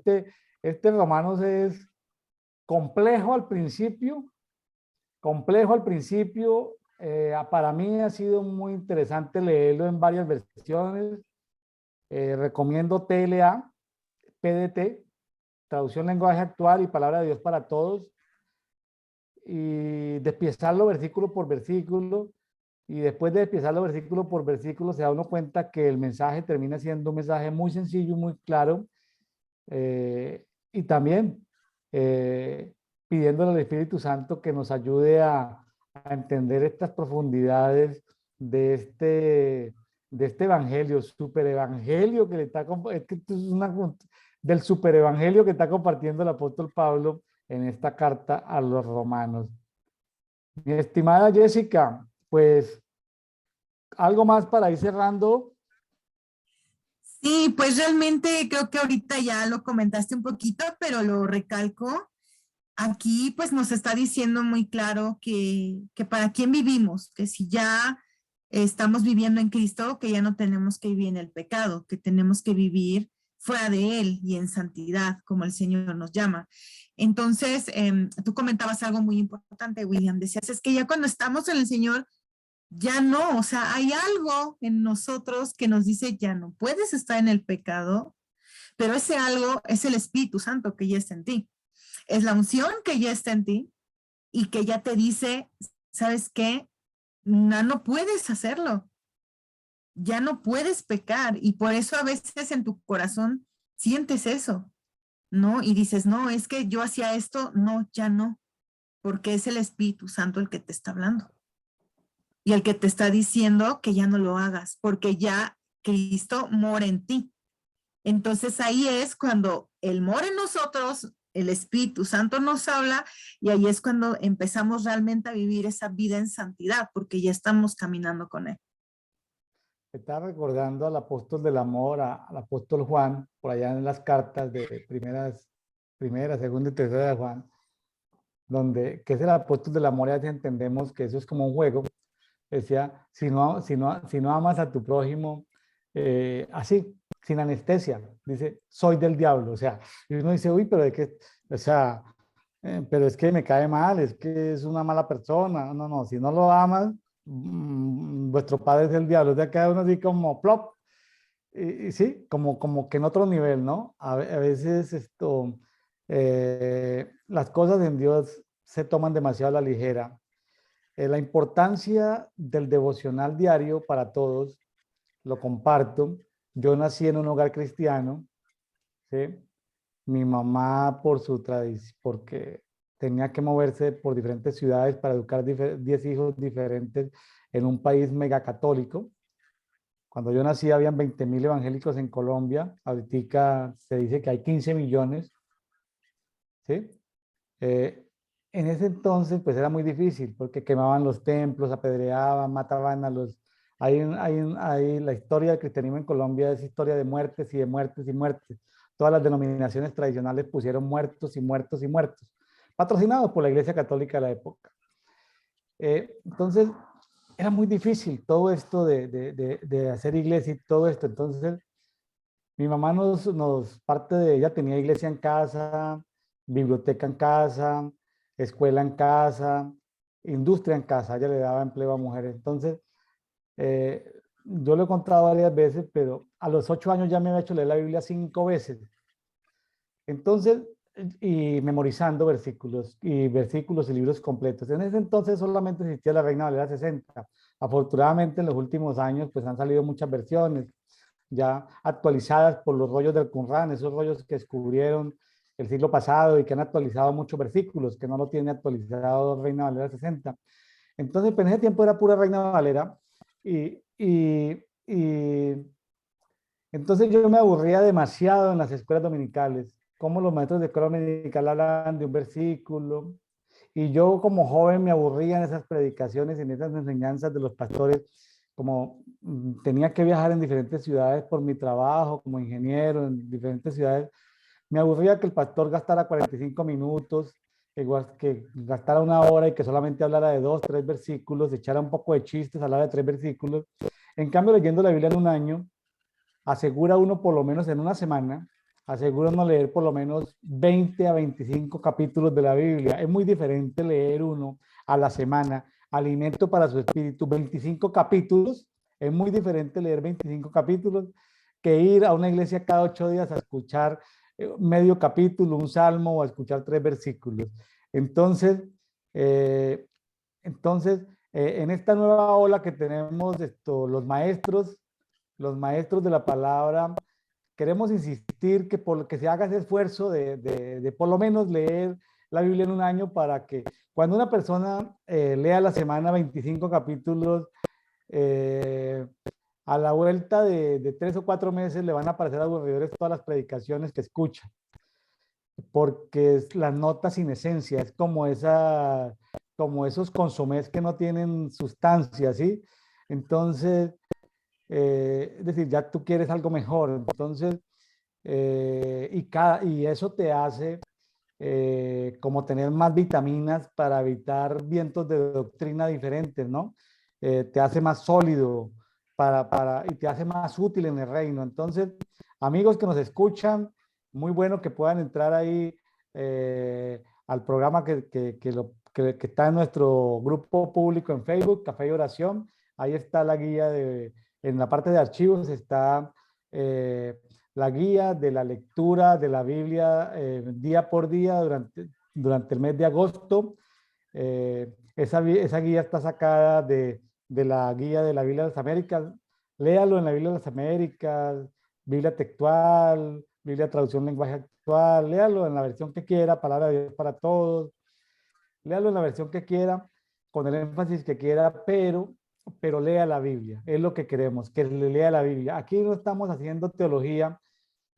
este Romanos es complejo al principio. Para mí ha sido muy interesante leerlo en varias versiones. Recomiendo TLA, PDT, Traducción Lenguaje Actual y Palabra de Dios para Todos, y despiezarlo versículo por versículo. Y después de despiezarlo versículo por versículo, se da uno cuenta que el mensaje termina siendo un mensaje muy sencillo, muy claro, y también pidiéndole al Espíritu Santo que nos ayude a entender estas profundidades de este evangelio, super evangelio que le está, es que esto es del super evangelio que está compartiendo el apóstol Pablo en esta carta a los romanos. Mi estimada Jessica, pues algo más para ir cerrando. Sí, pues realmente creo que ahorita ya lo comentaste un poquito, pero lo recalco. Aquí pues nos está diciendo muy claro que para quién vivimos, que si ya estamos viviendo en Cristo, que ya no tenemos que vivir en el pecado, que tenemos que vivir fuera de Él y en santidad, como el Señor nos llama. Entonces, tú comentabas algo muy importante, William, decías, es que ya cuando estamos en el Señor, ya no, o sea, hay algo en nosotros que nos dice, ya no puedes estar en el pecado, pero ese algo es el Espíritu Santo que ya está en ti. Es la unción que ya está en ti y que ya te dice, ¿sabes qué? No puedes hacerlo, ya no puedes pecar y por eso a veces en tu corazón sientes eso, ¿no? Y dices, no, es que yo hacía esto, no, ya no, porque es el Espíritu Santo el que te está hablando y el que te está diciendo que ya no lo hagas, porque ya Cristo mora en ti. Entonces ahí es cuando el mora en nosotros, el Espíritu Santo nos habla y ahí es cuando empezamos realmente a vivir esa vida en santidad, porque ya estamos caminando con Él. Está recordando al apóstol del amor, al apóstol Juan, por allá en las cartas de primera, segunda y tercera de Juan, que es el apóstol del amor, y a veces entendemos que eso es como un juego. Decía, si no amas a tu prójimo, así, sin anestesia, dice, soy del diablo. O sea, y uno dice, uy, pero de qué, o sea, pero es que me cae mal, es que es una mala persona. No, no, si no lo amas, vuestro padre es el diablo. O sea, queda uno así como plop. Y sí, como que en otro nivel, ¿no? A veces las cosas en Dios se toman demasiado a la ligera. La importancia del devocional diario para todos, lo comparto. Yo nací en un hogar cristiano, ¿sí? Mi mamá por su tradición, porque tenía que moverse por diferentes ciudades para educar 10 hijos diferentes en un país megacatólico. Cuando yo nací habían 20.000 evangélicos en Colombia, ahorita se dice que hay 15 millones, ¿sí? Eh, en ese entonces, pues era muy difícil porque quemaban los templos, apedreaban, mataban a los... La historia del cristianismo en Colombia es historia de muertes y de muertes y muertes. Todas las denominaciones tradicionales pusieron muertos y muertos y muertos, patrocinados por la Iglesia Católica de la época. Entonces, era muy difícil todo esto de hacer iglesia y todo esto. Entonces, mi mamá parte de ella tenía iglesia en casa, biblioteca en casa, escuela en casa, industria en casa, ella le daba empleo a mujeres. Entonces, yo lo he contado varias veces, pero a los 8 años ya me había hecho leer la Biblia 5 veces. Entonces, y memorizando versículos y libros completos. En ese entonces solamente existía la Reina Valera 60. Afortunadamente en los últimos años pues han salido muchas versiones ya actualizadas por los rollos del Qumran, esos rollos que descubrieron el siglo pasado y que han actualizado muchos versículos, que no lo tiene actualizado Reina Valera 60. Entonces, pues en ese tiempo era pura Reina Valera y entonces yo me aburría demasiado en las escuelas dominicales, como los maestros de escuela dominical hablaban de un versículo, y yo como joven me aburría en esas predicaciones, en esas enseñanzas de los pastores, como tenía que viajar en diferentes ciudades por mi trabajo como ingeniero en diferentes ciudades, me aburría que el pastor gastara 45 minutos, que gastara una hora y que solamente hablara de 2, 3 versículos, echara un poco de chistes, hablara de 3 versículos. En cambio, leyendo la Biblia en un año, asegura uno por lo menos en una semana, asegura uno leer por lo menos 20 a 25 capítulos de la Biblia. Es muy diferente leer uno a la semana, alimento para su espíritu, 25 capítulos. Es muy diferente leer 25 capítulos que ir a una iglesia cada 8 días a escuchar medio capítulo, un salmo o a escuchar 3 versículos. Entonces, eh, entonces en esta nueva ola que tenemos los maestros de la palabra, queremos insistir que se haga ese esfuerzo de por lo menos leer la Biblia en un año para que cuando una persona lea a la semana 25 capítulos, eh, a la vuelta de 3 o 4 meses le van a parecer aburridores todas las predicaciones que escucha, porque es la nota sin esencia, es como esos consomés que no tienen sustancia, ¿sí? Entonces, es decir, ya tú quieres algo mejor. Entonces, y eso te hace como tener más vitaminas para evitar vientos de doctrina diferentes, ¿no? Te hace más sólido y te hace más útil en el reino. Entonces, amigos que nos escuchan, muy bueno que puedan entrar ahí al programa que está en nuestro grupo público en Facebook, Café y Oración. Ahí está la guía en la parte de archivos está la guía de la lectura de la Biblia día por día durante el mes de agosto. Esa guía está sacada de la guía de la Biblia de las Américas. Léalo en la Biblia de las Américas, Biblia textual, Biblia traducción lenguaje actual. Léalo en la versión que quiera, Palabra de Dios para todos. Léalo en la versión que quiera, con el énfasis que quiera, pero lea la Biblia. Es lo que queremos, que le lea la Biblia. Aquí no estamos haciendo teología,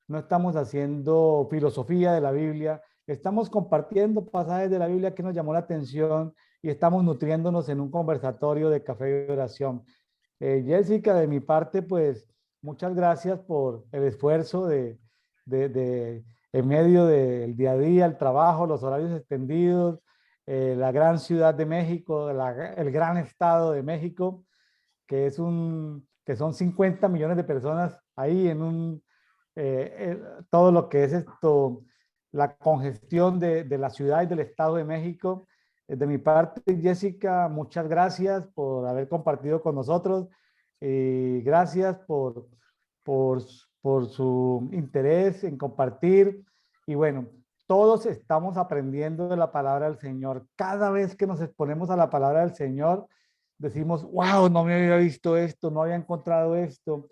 no estamos haciendo filosofía de la Biblia, estamos compartiendo pasajes de la Biblia que nos llamó la atención y estamos nutriéndonos en un conversatorio de café y oración. Jessica, de mi parte, pues muchas gracias por el esfuerzo en medio del día a día, el trabajo, los horarios extendidos, la gran ciudad de México, el gran estado de México, que son 50 millones de personas ahí todo lo que es esto, la congestión de la ciudad y del estado de México. De mi parte, Jessica, muchas gracias por haber compartido con nosotros y gracias por, por su interés en compartir. Y bueno, todos estamos aprendiendo de la palabra del Señor. Cada vez que nos exponemos a la palabra del Señor, decimos, wow, no me había visto esto, no había encontrado esto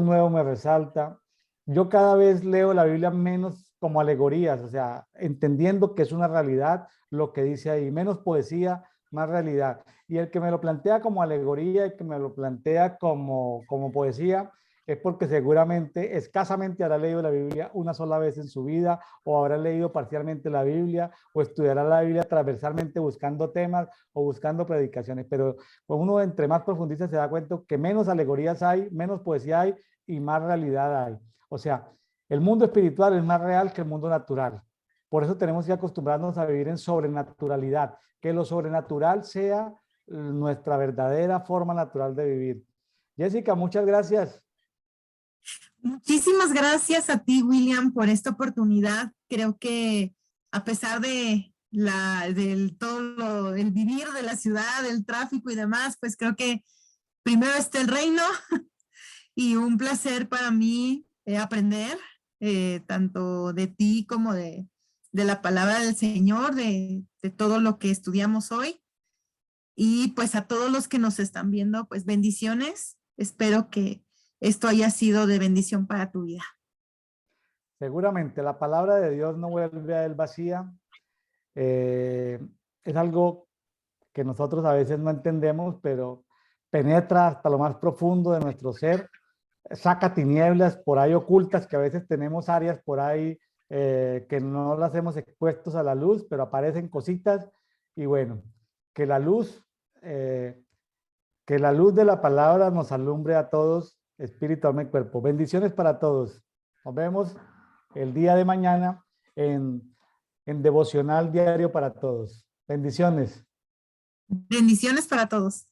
nuevo me resalta. Yo cada vez leo la Biblia menos como alegorías, o sea, entendiendo que es una realidad lo que dice ahí, menos poesía, más realidad. Y el que me lo plantea como alegoría, el que me lo plantea como poesía, es porque seguramente, escasamente habrá leído la Biblia una sola vez en su vida, o habrá leído parcialmente la Biblia, o estudiará la Biblia transversalmente buscando temas o buscando predicaciones. Pero pues uno entre más profundiza se da cuenta que menos alegorías hay, menos poesía hay y más realidad hay. O sea, el mundo espiritual es más real que el mundo natural. Por eso tenemos que acostumbrarnos a vivir en sobrenaturalidad, que lo sobrenatural sea nuestra verdadera forma natural de vivir. Jessica, muchas gracias. Muchísimas gracias a ti, William, por esta oportunidad. Creo que a pesar de del todo el vivir de la ciudad, el tráfico y demás, pues creo que primero está el reino y un placer para mí aprender tanto de ti como de la palabra del Señor, de todo lo que estudiamos hoy. Y pues a todos los que nos están viendo, pues bendiciones. Espero que esto haya sido de bendición para tu vida. Seguramente la palabra de Dios no vuelve a él vacía. Es algo que nosotros a veces no entendemos, pero penetra hasta lo más profundo de nuestro ser, saca tinieblas por ahí ocultas, que a veces tenemos áreas por ahí que no las hemos expuestos a la luz, pero aparecen cositas. Y bueno, que la luz, que la luz de la palabra nos alumbre a todos, espíritu, alma y cuerpo. Bendiciones para todos. Nos vemos el día de mañana en Devocional Diario para Todos. Bendiciones. Bendiciones para todos.